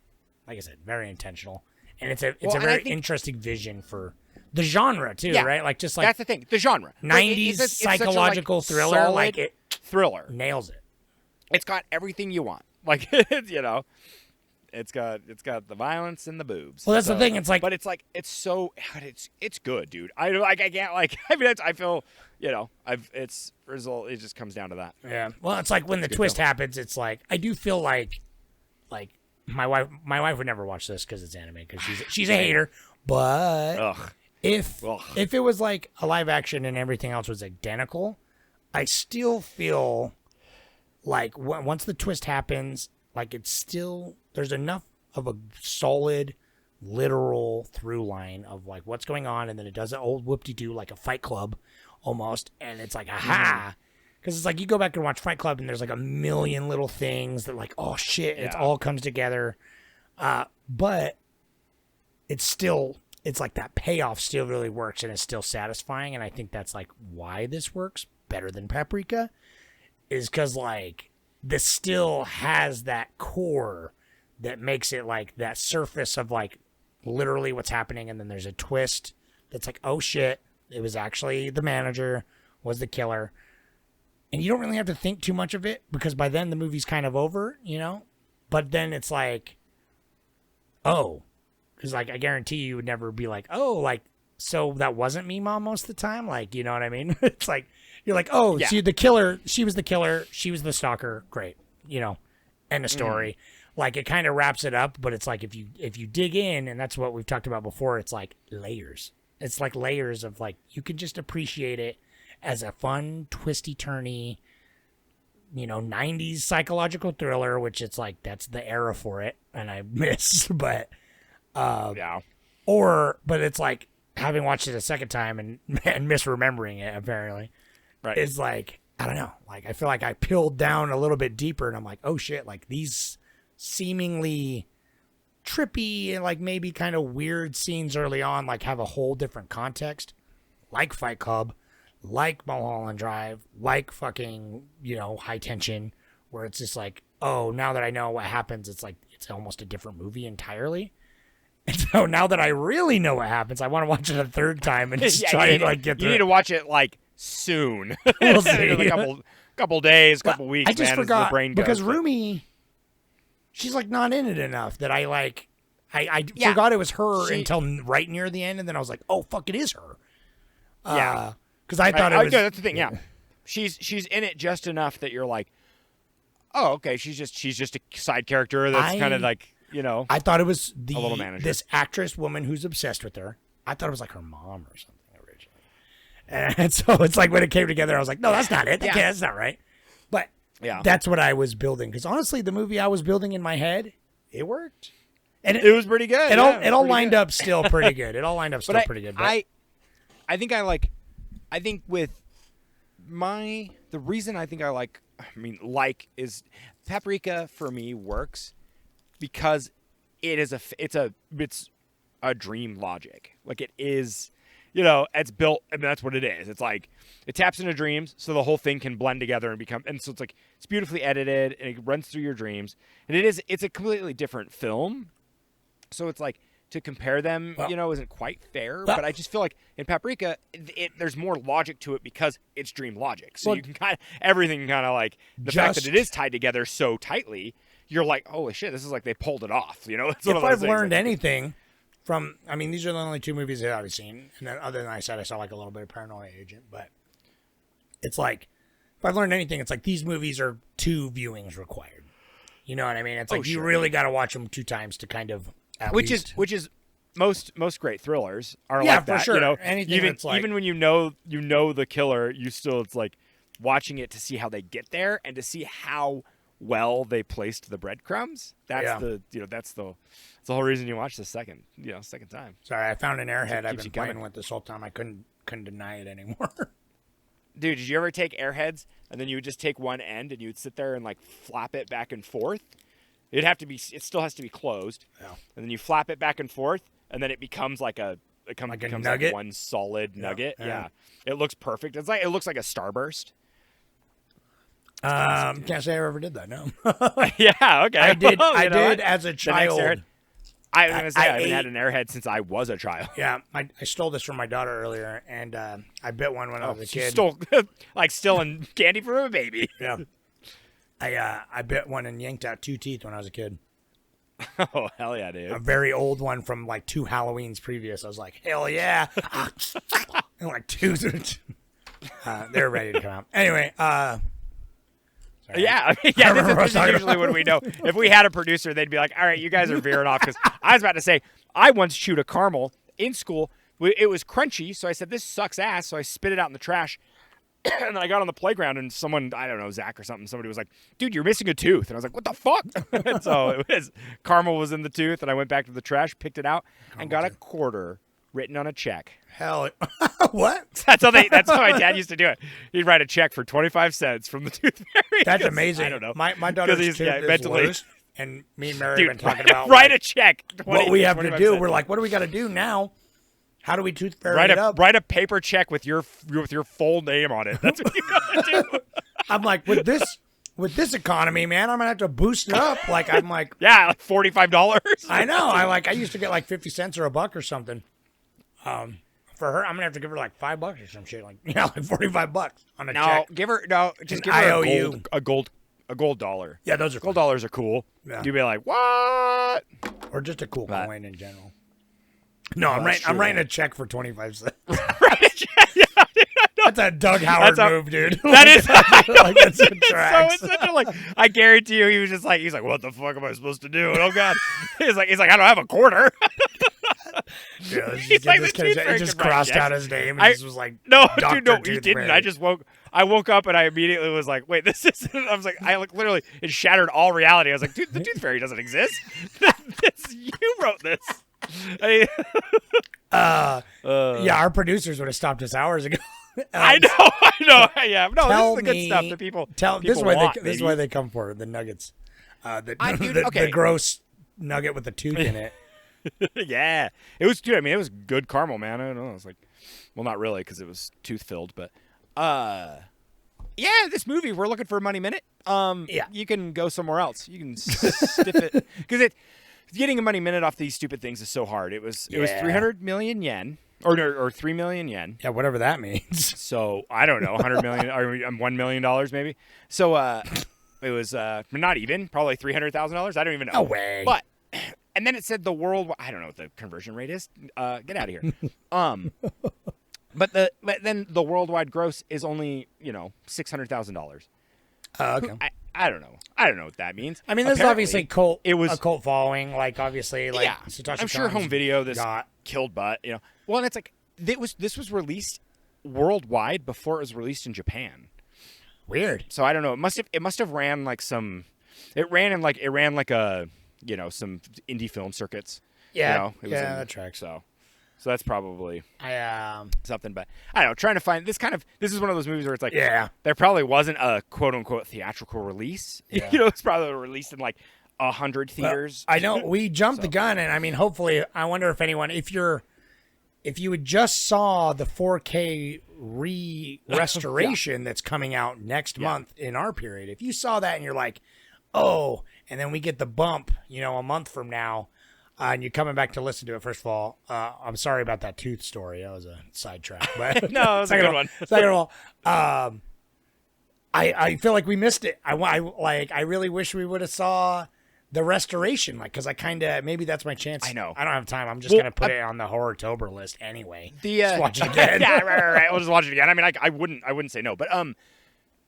like I said, very intentional. And it's a very interesting vision for the genre too, right? Like, just like, that's the thing, the genre. 90s it's psychological such a, thriller, solid like it thriller. nails it. It's got everything you want. Like, it's got the violence and the boobs. Well, that's the thing. It's like, but it's like it's good, dude. I can't like. I mean, I feel it's result. It just comes down to that. yeah. Well, it's like when the twist happens. It's like I do feel like my wife would never watch this because it's anime because she's a hater. But if it was like a live action and everything else was identical, I still feel like once the twist happens, like it's still there's enough of a solid literal through line of like what's going on, and then it does an old whoop-de-doo like a Fight Club almost, and it's like aha, because it's like you go back and watch Fight Club and there's like a million little things that like, oh shit, it all comes together, but it's like that payoff still really works and it's still satisfying, and I think that's like why this works better than Paprika is because like this still has that core that makes it like that surface of like literally what's happening, and then there's a twist that's like, oh shit, it was actually the manager was the killer, and you don't really have to think too much of it because by then the movie's kind of over, but then it's like, oh, because like I guarantee you would never be like, oh, like, so that wasn't me, mom, most of the time, like, you know what I mean? It's like you're like, oh, see, the killer, she was the killer, she was the stalker, great, end of story. Like it kind of wraps it up, but it's like if you dig in, and that's what we've talked about before, it's like layers. It's like layers of like you can just appreciate it as a fun, twisty, turny, 90s psychological thriller, which it's like that's the era for it, and I miss, but but it's like having watched it a second time and misremembering it apparently, right? It's like I don't know, like I feel like I peeled down a little bit deeper, and I'm like, oh shit, like these seemingly trippy and like maybe kind of weird scenes early on like have a whole different context, like Fight Club, like Mulholland Drive, like fucking High Tension, where it's just like, oh, now that I know what happens, it's like it's almost a different movie entirely. And so now that I really know what happens, I want to watch it a third time and just try and like get through. You need to watch it like soon. We'll see. a couple days, couple weeks. I just forgot the brain because Rumi, she's like not in it enough that I like. I forgot it was her until right near the end, and then I was like, oh fuck, it is her. Because I thought it was. That's the thing. Yeah, she's in it just enough that you're like, oh okay, she's just a side character that's kind of like. I thought it was a little manager. This actress woman who's obsessed with her. I thought it was like her mom or something originally. And so it's like when it came together, I was like, no, that's not it. That's not right. But that's what I was building. Because honestly, the movie I was building in my head, it worked. And it was pretty good. It all lined up still pretty good. It all lined up still pretty good. But I think with the reason I think like is Paprika for me works because it's a dream logic. Like it is, it's built. I mean, that's what it is. It's like it taps into dreams, so the whole thing can blend together and become. And so it's like it's beautifully edited and it runs through your dreams. And it's a completely different film. So it's like to compare them, isn't quite fair. But I just feel like in Paprika, there's more logic to it because it's dream logic. So you can everything kind of like the fact that it is tied together so tightly. You're like, holy shit, this is like they pulled it off. It's if I've learned anything from, I mean, these are the only two movies that I've seen. And then other than I said, I saw like a little bit of Paranoia Agent. But it's like, if I've learned anything, it's like these movies are 2 viewings required. You know what I mean? It's like you really got to watch them 2 times to kind of which is most great thrillers are like that. For sure. Anything even when you know the killer, you still it's like watching it to see how they get there and to see how well they placed the breadcrumbs. That's Yeah. that's the whole reason you watch the second time. Sorry, I found an airhead I've keeps been you playing coming. with this whole time. I couldn't deny it anymore. Dude, did you ever take airheads and then you would just take one end and you would sit there and like flap it back and forth? It still has to be closed. Yeah. And then you flap it back and forth and then it becomes like a becomes nugget? one solid nugget. yeah. Yeah. It looks perfect. It looks like a starburst. Can't say I ever did that. No, Yeah, okay. I did. Well, I you know did what? as a The next child. airhead- I was gonna say I haven't ate- had an airhead since I was a child. Yeah, I stole this from my daughter earlier, and I bit one when I was a She kid. stole like stealing candy from a baby. Yeah, I bit one and yanked out 2 teeth when I was a kid. Oh hell yeah, dude. A very old one from like 2 Halloweens previous. I was like, hell yeah, and like 2. They're ready to come out. Anyway, Yeah, I mean, yeah. remember what I was This is talking usually when we know. If we had a producer, they'd be like, "All right, you guys are veering off." Because I was about to say, I once chewed a caramel in school. It was crunchy, so I said, "This sucks ass." So I spit it out in the trash. And then I got on the playground, and someone, I don't know, Zach or something, somebody was like, "Dude, you're missing a tooth." And I was like, "What the fuck?" And so caramel was in the tooth, and I went back to the trash, picked it out, and got a quarter written on a check. hell, what? That's how my dad used to do it. He'd write a check for 25 cents from the tooth fairy. That's 'Cause amazing. I don't know. My daughter's he's- tooth yeah, is mentally. loose, and me and Mary Dude, have been talking about write like, a check. 20, what we have to 25 do. cents. We're like, what do we got to do now? How do we tooth fairy write it a up? write a paper check with your full name on it. That's what you gotta do. I'm like, with this economy, man, I'm gonna have to boost it up. Like, I'm like, Yeah, like $45. I know. I used to get like 50 cents or $1 or something. For her, I'm gonna have to give her like $5 or some shit. Like, yeah, like $45 on a No, check. just An give her IOU. a gold dollar. Yeah, those are Gold cool. dollars are cool. Yeah. You'd be like, what? Or just a cool But- coin in general. No, I'm that's writing true. a check for 25 cents. Yeah, That's a Doug Howard That's a- move, dude. that is. like, that's what So tracks. it's such a like. I guarantee you, he was just like, he's like, what the fuck am I supposed to do? And, oh god, he's like, I don't have a quarter. Yeah, let's He's just like, get this the kid- tooth it fairy just can write crossed checks. out his name and I- just was like, No, Dr. dude, no, he Tooth didn't. Fairy. I woke up and I immediately was like, wait, this is. I was like, literally, it shattered all reality. I was like, dude, the tooth fairy doesn't exist. You wrote this. I Yeah, our producers would have stopped us hours ago. know. Yeah, no, Tell this is the good me- stuff that people. This people is why want, this is baby. why they come for the nuggets. The dude, the okay. gross nugget with the tooth in it. Yeah, it was. Dude, I mean, it was good caramel, man. I don't know. It was like, well, not really, because it was tooth filled, but yeah, this movie, we're looking for a money minute. Yeah. You can go somewhere else. You can stiff it because getting a money minute off these stupid things is so hard. It was 300 million yen or 3 million yen. Yeah, whatever that means. So I don't know, 100 million or $1 million maybe. So it was not even probably $300,000. I don't even know. No way. But and then it said the world. I don't know what the conversion rate is. Get out of here. But then the worldwide gross is only $600,000. Okay. I don't know. I don't know what that means. I mean, this is Apparently, obviously a cult following. Like, obviously, like yeah. Satoshi I'm sure Kon's home video this got. killed butt. Well, and it's like this was released worldwide before it was released in Japan. Weird. So I don't know. It must have ran like some. It ran like a some indie film circuits. Yeah, It was yeah, that tracks. So that's probably I something. But I don't know. Trying to find this is one of those movies where it's like Yeah. there probably wasn't a quote unquote theatrical release. Yeah. It's probably released in like 100 theaters. I know we jumped the gun, and I mean, hopefully, I wonder if anyone, if you had just saw the 4K restoration that's coming out next month in our period, if you saw that and you're like, oh, and then we get the bump, a month from now, and you're coming back to listen to it. First of all, I'm sorry about that tooth story. That was a sidetrack, but No, it was a second good of all- one. Second of all, I feel like we missed it. I really wish we would have saw the restoration, because I kind of, maybe that's my chance. I know. I don't have time. I'm just Well, gonna put it on the Horror-tober list anyway. Just watch it again. Yeah, right. We'll just watch it again. I mean, I wouldn't say no, but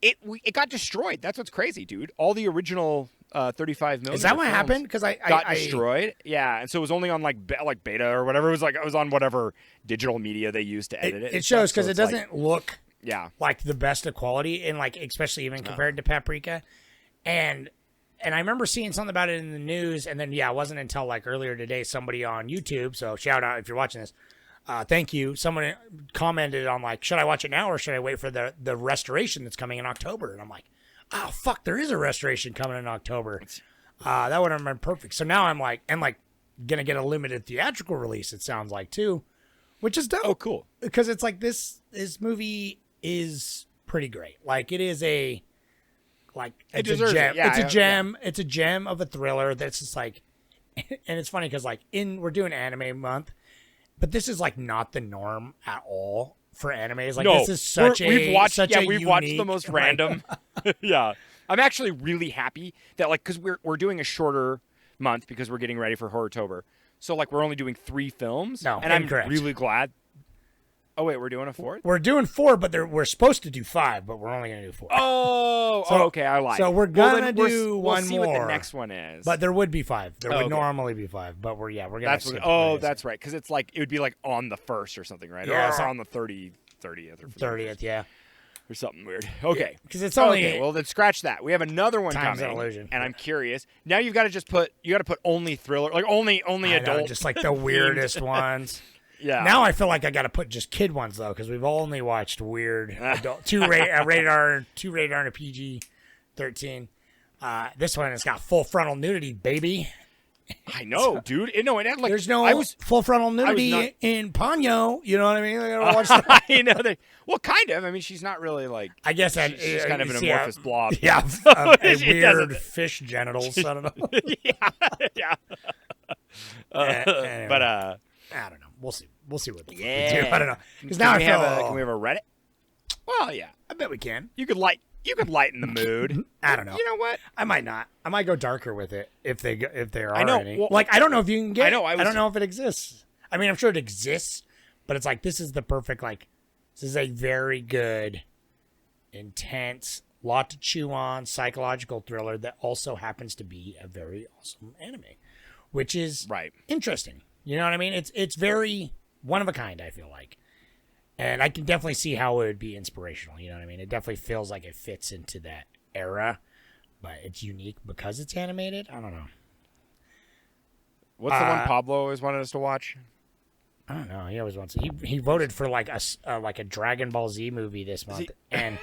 it got destroyed. That's what's crazy, dude. All the original 35 million. Is that what happened? Because I got destroyed. Yeah, and so it was only on like beta or whatever. It was on whatever digital media they used to edit it. It shows because it doesn't look Yeah. like the best of quality, and like especially even compared to Paprika. And and I remember seeing something about it in the news, and then, it wasn't until, like, earlier today, somebody on YouTube, so shout out if you're watching this, thank you, someone commented on, like, should I watch it now, or should I wait for the restoration that's coming in October? And I'm like, oh, fuck, there is a restoration coming in October. That would have been perfect. So now I'm like, gonna get a limited theatrical release, it sounds like, too, which is dope. Oh, cool. Because it's like, this movie is pretty great. Like, it is a... Like, it's a gem. Yeah, it's a gem. Yeah. It's a gem of a thriller that's just like, and it's funny because, like, we're doing anime month, but this is, like, not the norm at all for animes. Like, this is we've watched the most random. Yeah. I'm actually really happy that, like, because we're doing a shorter month because we're getting ready for Horrortober. So, like, we're only doing 3 films. No, and incorrect. I'm really glad. Oh, wait, we're doing a 4th? We're doing 4, but we're supposed to do 5, but we're only going to do 4. Oh, okay, I lied. So we're going to do we'll one see more. What the next one is. But there would be 5. There would normally be 5, but we're going to skip that's right, because it's like, it would be like on the 1st or something, right? Yeah, or on the 30th or 30th, yeah. Or something weird. Okay. Because it's only... Okay, well, then scratch that. We have another one Time's coming. an illusion. And I'm curious. Now you've got to just put only thriller, like only adult. Know, just like the weirdest ones. Yeah. Now I feel like I got to put just kid ones though, because we've only watched weird adult, two rated R and a PG-13. This one has got full frontal nudity, baby. I know, dude. No, it had like there's no full frontal nudity in Ponyo. You know what I mean? I gotta watch that. I know. Well, kind of. I mean, she's not really like. I guess she's kind of an amorphous blob. Yeah, a weird fish genitals. I don't know. Yeah. Anyway, but I don't know. We'll see. We'll see what they do. Yeah. I don't know. Because now can we have a Reddit? Well, yeah. I bet we can. You could lighten the mood. I don't know. You know what? I might not. I might go darker with it if there are I know. any. Well, like, I don't know if you can get. I know. I don't know if it exists. I mean, I'm sure it exists, but it's like, this is the perfect, like, this is a very good, intense, lot to chew on psychological thriller that also happens to be a very awesome anime, which is interesting. You know what I mean? It's very one of a kind, I feel like. And I can definitely see how it would be inspirational. You know what I mean? It definitely feels like it fits into that era, but it's unique because it's animated. I don't know. What's the one Pablo always wanted us to watch? I don't know. He always wants. He voted for like a Dragon Ball Z movie this month. And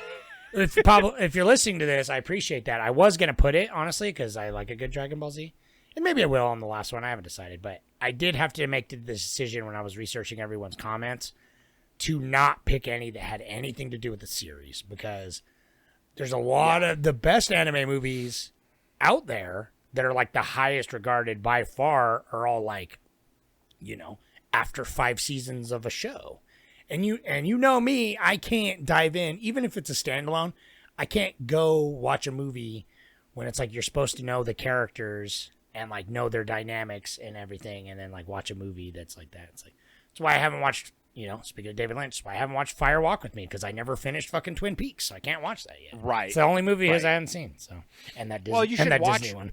if Pablo, if you're listening to this, I appreciate that. I was gonna put it honestly because I like a good Dragon Ball Z, and maybe I will on the last one. I haven't decided, but I did have to make the decision when I was researching everyone's comments to not pick any that had anything to do with the series, because there's a lot of the best anime movies out there that are like the highest regarded by far are all like, you know, after 5 seasons of a show. And you know me, I can't dive in, even if it's a standalone. I can't go watch a movie when it's like you're supposed to know the characters and like know their dynamics and everything, and then like watch a movie that's like that. It's like, that's why I haven't watched, you know, speaking of David Lynch, that's why I haven't watched Fire Walk with Me, because I never finished fucking Twin Peaks, so I can't watch that yet. Right. It's the only movie of his I haven't seen. So, and that Disney, well, you should watch Disney one.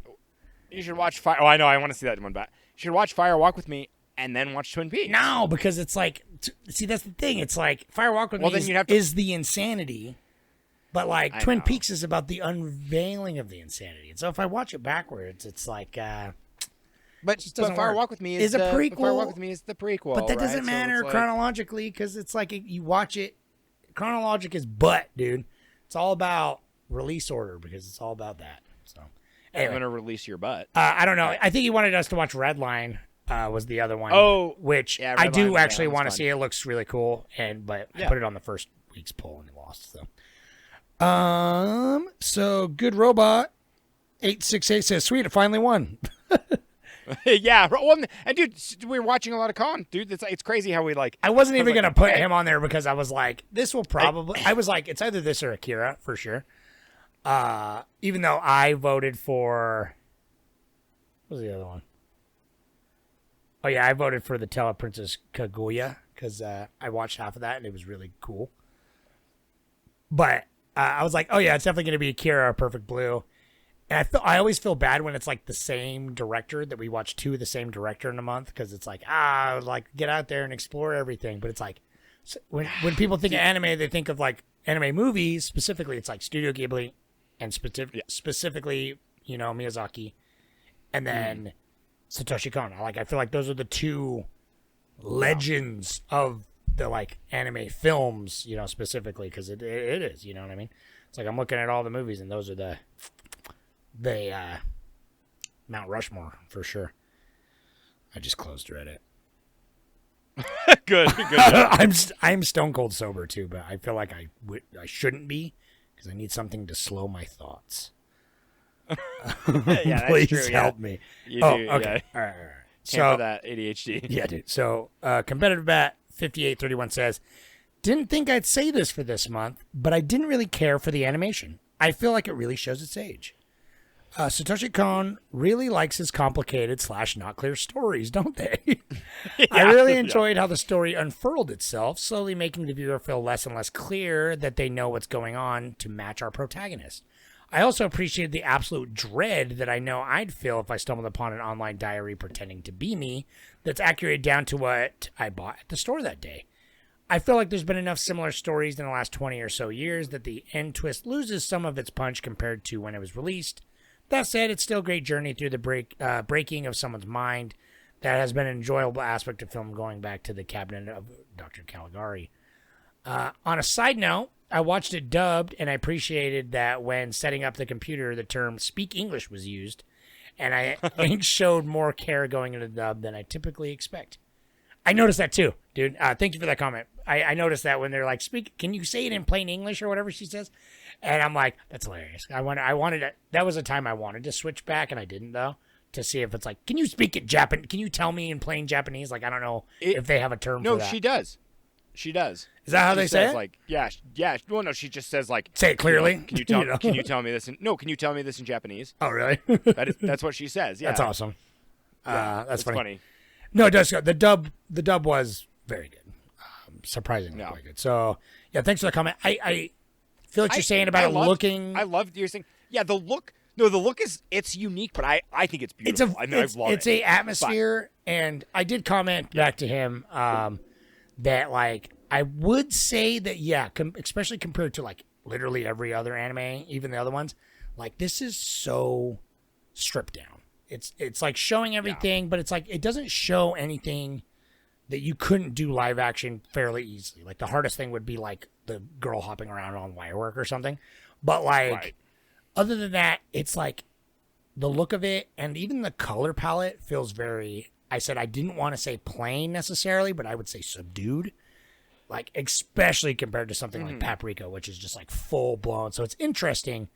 You should watch Fire. Oh, I know. I want to see that one back. You should watch Fire Walk with Me and then watch Twin Peaks. No, because it's like, see, that's the thing. It's like Fire Walk with Me is the insanity, but like Twin Peaks is about the unveiling of the insanity. And so if I watch it backwards, it's like, but Fire Walk with Me is a prequel. Fire Walk with Me is the prequel, but that doesn't matter chronologically, because it's like you watch it. Chronologic is dude. It's all about release order, because it's all about that. So anyway, I'm gonna release your butt. I don't know. I think he wanted us to watch Redline. Was the other one? Oh, which I do actually want to see. It looks really cool, but I put it on the first week's poll and lost. So Good Robot 868 says, "Sweet, it finally won." Yeah, well, and dude, we're watching a lot of con, dude. It's crazy how we like. I wasn't even gonna put him on there because I was like, this will probably. I was like, it's either this or Akira for sure. Even though I voted for. What was the other one? Oh yeah, I voted for the Tale of Princess Kaguya because I watched half of that and it was really cool. But I was like, oh yeah, it's definitely gonna be Akira or Perfect Blue. And I always feel bad when it's like the same director, that we watch 2 of the same director in a month, because it's like, like get out there and explore everything. But it's like, when people think of anime, they think of like anime movies specifically. It's like Studio Ghibli, and specifically, Miyazaki, and then Satoshi Kon. I feel like those are the two legends of the like anime films, specifically because it is, you know what I mean? It's like I'm looking at all the movies and those are the Mount Rushmore for sure. I just closed Reddit. Good. I'm stone cold sober too, but I feel like I shouldn't be because I need something to slow my thoughts. Yeah, Please that's true. help me. You Oh, do, okay. yeah. All right. Can't for that ADHD. Yeah, dude. So, competitive bat 5831 says, didn't think I'd say this for this month, but I didn't really care for the animation. I feel like it really shows its age. Satoshi Kon really likes his complicated / not clear stories, don't they? I really enjoyed how the story unfurled itself, slowly making the viewer feel less and less clear that they know what's going on to match our protagonist. I also appreciated the absolute dread that I know I'd feel if I stumbled upon an online diary pretending to be me that's accurate down to what I bought at the store that day. I feel like there's been enough similar stories in the last 20 or so years that the end twist loses some of its punch compared to when it was released. That said, it's still a great journey through the breaking of someone's mind. That has been an enjoyable aspect of film going back to the cabinet of Dr. Caligari. On a side note, I watched it dubbed, and I appreciated that when setting up the computer, the term speak English was used, and I think showed more care going into the dub than I typically expect. I noticed that too, dude. Thank you for that comment. I noticed that when they're like, can you say it in plain English or whatever she says? And I'm like, that's hilarious. I wanted to, that was a time I wanted to switch back, and I didn't, though, to see if it's like, can you speak it Japanese? Can you tell me in plain Japanese? Like, I don't know if they have a term for that. No, she does. She does. Is that how they say it? Like, yeah. Well, no, she just says like, say it clearly. Can you tell? Can you tell me this? Can you tell me this in Japanese? Oh, really? That's what she says. Yeah, that's awesome. Yeah, that's funny. funny. No, it does. The dub was very good, surprisingly quite good. So yeah, thanks for the comment. I feel what you're saying about looking. I love you're saying. Yeah, the look. No, the look it's unique, but I think it's beautiful. I love it's a atmosphere, and I did comment back to him that like I would say that especially compared to like literally every other anime, even the other ones, like this is so stripped down. It's like showing everything, but it's like it doesn't show anything that you couldn't do live action fairly easily. Like the hardest thing would be like the girl hopping around on wire work or something. But like other than that, it's like the look of it and even the color palette feels very, I didn't want to say plain necessarily, but I would say subdued. Like especially compared to something like Paprika, which is just like full blown. So it's interesting,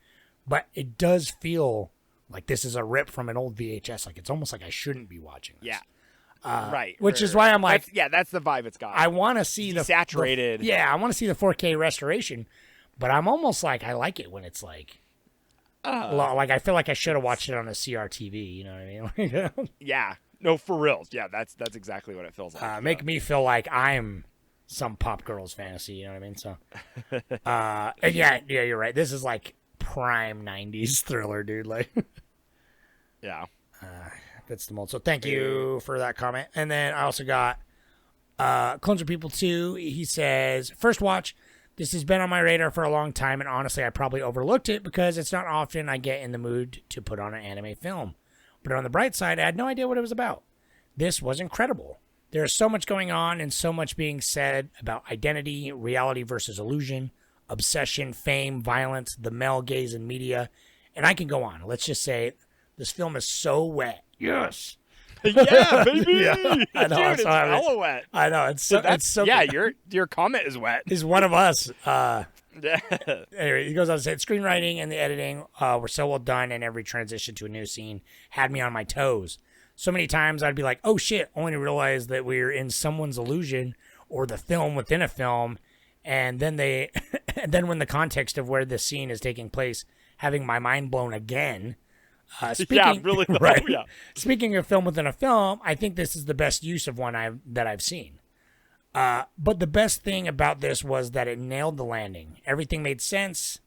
but it does feel like this is a rip from an old VHS. Like it's almost like I shouldn't be watching this. Yeah. Right. Which is why I'm like, that's the vibe it's got. I want to see the saturated. I want to see the 4K restoration, but I'm almost like I like it when it's like, like I feel like I should have watched it on a CRTV. You know what I mean? Yeah. No, for real. Yeah, that's exactly what it feels like. Make me feel like I'm some pop girl's fantasy. You know what I mean? So, and yeah, you're right. This is like prime 90s thriller, dude. Like, yeah. That's the mold. So thank you for that comment. And then I also got Clones of People 2. He says, first watch, this has been on my radar for a long time, and honestly, I probably overlooked it because it's not often I get in the mood to put on an anime film. But on the bright side, I had no idea what it was about. This was incredible. There is so much going on and so much being said about identity, reality versus illusion, obsession, fame, violence, the male gaze in media, and I can go on. Let's just say this film is so wet. Yes. Yeah, baby. Yeah, I know, dude, it's hella wet. I know. It's so yeah, your comment is wet. He's one of us. Yeah. Anyway, he goes on to say, screenwriting and the editing were so well done, and every transition to a new scene had me on my toes. So many times I'd be like, oh shit, only to realize that we're in someone's illusion or the film within a film. And then and then when the context of where this scene is taking place, having my mind blown again. Speaking, really. Right. Yeah. Speaking of film within a film, I think this is the best use of one that I've seen. But the best thing about this was that it nailed the landing. Everything made sense.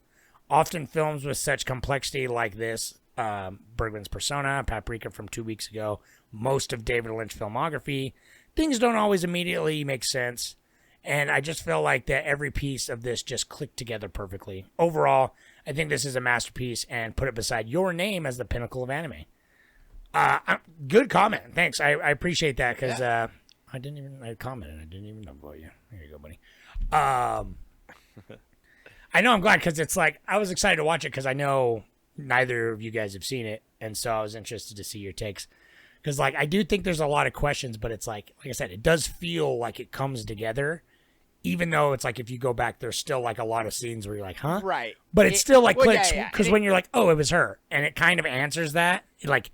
Often films with such complexity like this, Bergman's Persona, Paprika from 2 weeks ago, most of David Lynch filmography, things don't always immediately make sense. And I just felt like that every piece of this just clicked together perfectly. Overall, I think this is a masterpiece and put it beside Your Name as the pinnacle of anime. Good comment. Thanks. I appreciate that because I commented. I didn't even know about you. Here you go, buddy. I know I'm glad because it's like I was excited to watch it because I know neither of you guys have seen it, and so I was interested to see your takes. Because like I do think there's a lot of questions, but it's like I said, it does feel like it comes together. Even though it's like if you go back, there's still like a lot of scenes where you're like, huh? Right. But it still like well, clicks yeah, because when you're like, oh, it was her, and it kind of answers that. Like,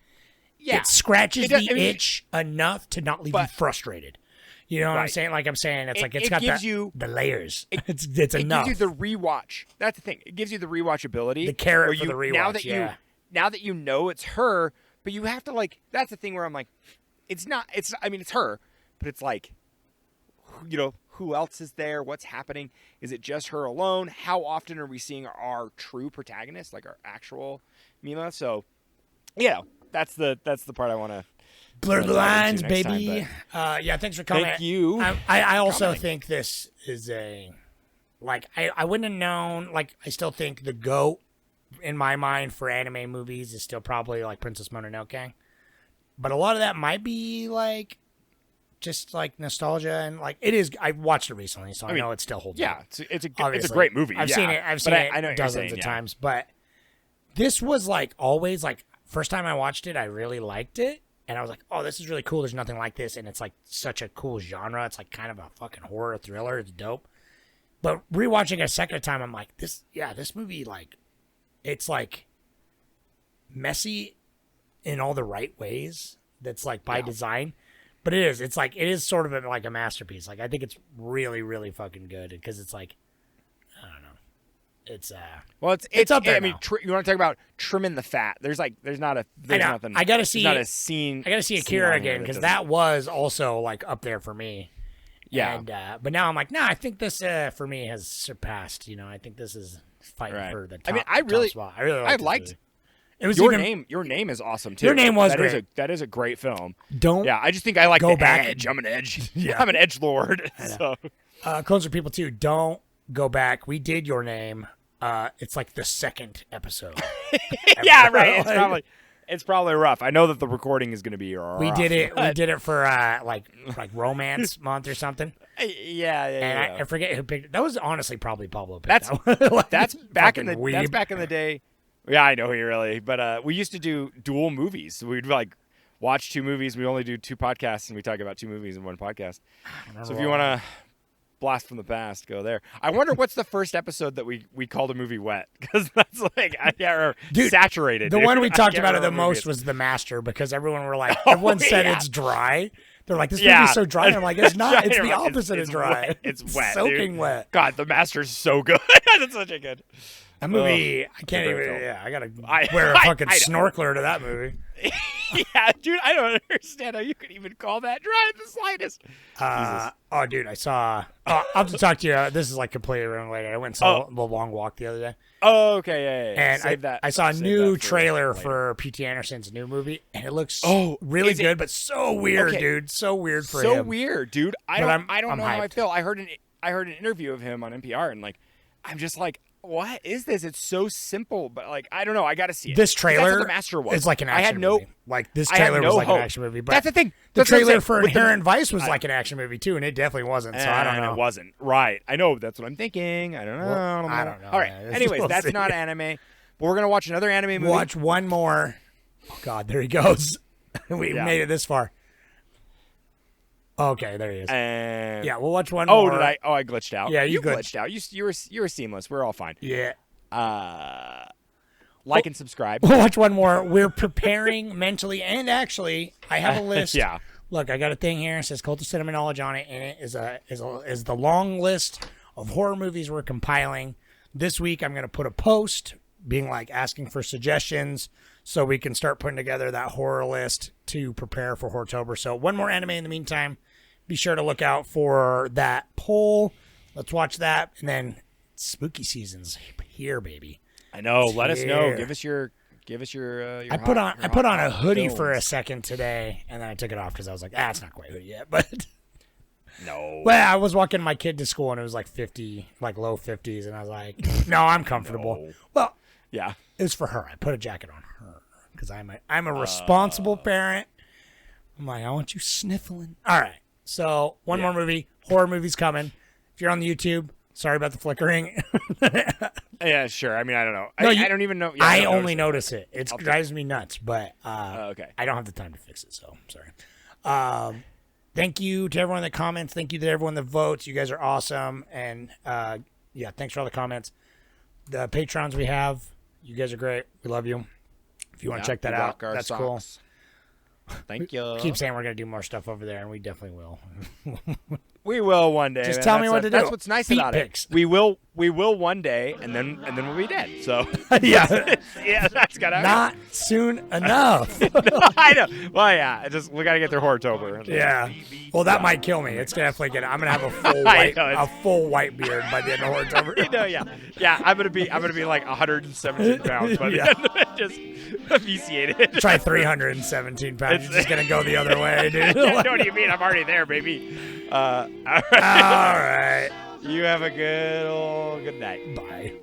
Yeah. it scratches It does- the itch enough to not leave you But- frustrated. You know what I'm Right. saying? Like I'm saying, it's like it's it got gives the, you- the layers. It's It enough. gives you the rewatch. That's the thing. It gives you the rewatchability. The carrot where for the rewatch, Now that yeah. now that you know it's her, but you have to like. That's the thing where I'm like, it's not. It's. I mean, it's her, but it's like, you know, who else is there? What's happening? Is it just her alone? How often are we seeing our true protagonist, like our actual Mima? So, yeah, that's the part I want to. Blur the dive lines, into next time, baby. Yeah, thanks for coming. Thank you. I also commenting. think this is a like I wouldn't have known. Like I still think the GOAT in my mind for anime movies is still probably like Princess Mononoke, but a lot of that might be like just like nostalgia and like it is. I watched it recently, so I know it still holds Yeah, up. it's a Obviously. great movie. I've yeah. seen it. I've But seen it I know what you're dozens saying, of yeah. times, but this was like always like first time I watched it, I really liked it. And I was like, oh, this is really cool. There's nothing like this. And it's like such a cool genre. It's like kind of a fucking horror thriller. It's dope. But rewatching it a second time, I'm like, this movie, like, it's like messy in all the right ways. That's like by design. But it is. It's like, it is sort of like a masterpiece. Like, I think it's really, really fucking good because it's like, I don't know. It's Well, it's up there I mean, now. you want to talk about trimming the fat? There's know. nothing. I gotta see- There's not a scene. I gotta see scene Akira on here again because doesn't- that was also like up there for me. Yeah. And, but now I'm like, nah, I think this for me has surpassed. You know, I think this is fighting Right. for the top. I mean, top spot. I really liked. liked this movie. It was Your even, name. Your name is awesome too. Your Name was That is great. that is a great film. Don't Yeah, I just think I like go the back edge. I'm an edge. Yeah. I'm an edge lord. So Clones for people too. Don't go back. We did Your Name. It's like the second episode. yeah, right. Like, It's probably rough. I know that the recording is going to be rough. we did it. We but- did it for like Romance Month or something. Yeah. And I forget who picked it. That was honestly probably Pablo. Picked That's- that one. Like, That's back in the fucking that's weeb. back in the day. Yeah, I know he really. But we used to do dual movies. So we'd like watch two movies. We only do two podcasts, and we talk about two movies in one podcast. So if you want to blast from the past, go there. I wonder what's the first episode that we called a movie wet, because that's like or Dude, saturated. The dude. one we I talked can't about it remember the what movie most it is. was The Master because everyone were like, everyone said yeah. it's dry. They're like, this Yeah. movie's so dry. And I'm like, it's not. It's the It's- opposite it's of dry. wet. It's wet, soaking dude. wet. God, The Master's so good. That's such a good. That movie, I can't a even. great film. Yeah, I gotta I- wear a I- fucking I know. snorkeler to that movie. Yeah, dude, I don't understand how you could even call that dry the slightest. Oh, dude, I saw. I'll have to talk to you. This is like completely unrelated. I went and saw The Long Walk the other day, Oh, okay, yeah. and Save that. I saw a Save new that for trailer later. for P.T. Anderson's new movie, and it looks Oh, really is it- good, but so weird, Okay. dude. So weird for So him. weird, dude. I But don't I'm know how I hyped. feel. I heard an interview of him on NPR, and like, I'm just like, what is this? It's so simple, but like, I don't know. I got to see it. This 'Cause that's trailer what the Master was. is like an action I had no. movie. Like this I had trailer no was like hope. an action movie. But That's the thing. The That's what I'm trailer saying. for With the- Inherent Vice was like an action movie too, and it definitely wasn't. So I don't And know. it wasn't. Right. I know. That's what I'm thinking. I don't know. Well, I don't know, All right. man. Anyways, We'll that's see. not anime. But we're going to watch another anime movie. Watch one more. Oh God, there he goes. We Yeah. made it this far. Okay, there he is. And Yeah, we'll watch one Oh, more. did I? Oh, I glitched out. Yeah, you glitched out. You were seamless. We're all fine. Yeah. Like and subscribe. We'll watch one more. We're preparing mentally and actually. I have a list. Yeah. Look, I got a thing here. It says Cult of Cinema Knowledge on it, and it is the long list of horror movies we're compiling. This week, I'm going to put a post being like asking for suggestions so we can start putting together that horror list to prepare for Hortober. So one more anime in the meantime. Be sure to look out for that poll. Let's watch that, and then spooky season's here, baby. I know. Let us know. Yeah. Give us your. Your I put on a hoodie films. for a second today, and then I took it off because I was like, it's not quite hoodie yet. But No. Well, I was walking my kid to school and it was like 50, like low 50s, and I was like, no, I'm comfortable. No. Well, Yeah. it was for her. I put a jacket on her because I'm a responsible parent. I'm like, I want you sniffling. All right. So one more movie. Horror movie's coming. If you're on the YouTube, sorry about the flickering. Yeah, sure. I mean, I don't know. No, I don't even know. Yeah, I don't only notice it. It drives me nuts, but okay. I don't have the time to fix it, so I'm sorry. Thank you to everyone that comments. Thank you to everyone that votes. You guys are awesome. And yeah, thanks for all the comments. The patrons we have, you guys are great. We love you. If you want to check that out, that's cool. Thank you. Keep saying we're going to do more stuff over there, and we definitely will. We will one day. Just man. tell me what to do. That's what's nice Feet about pics. it. We will one day, and then we'll be dead. So Yeah. yeah, that's gotta Not soon enough. I know. Well, yeah. We gotta get through Hortober. Yeah. Well, that might kill me. It's definitely gonna. I'm gonna have a full white beard by the end of Hortober. No, yeah. I'm gonna be like 117 pounds by the end of it, just emaciated. Try 317 pounds. You're just gonna go the other way, dude. What do you mean? I'm already there, baby. All right. All right. You have a good night. Bye.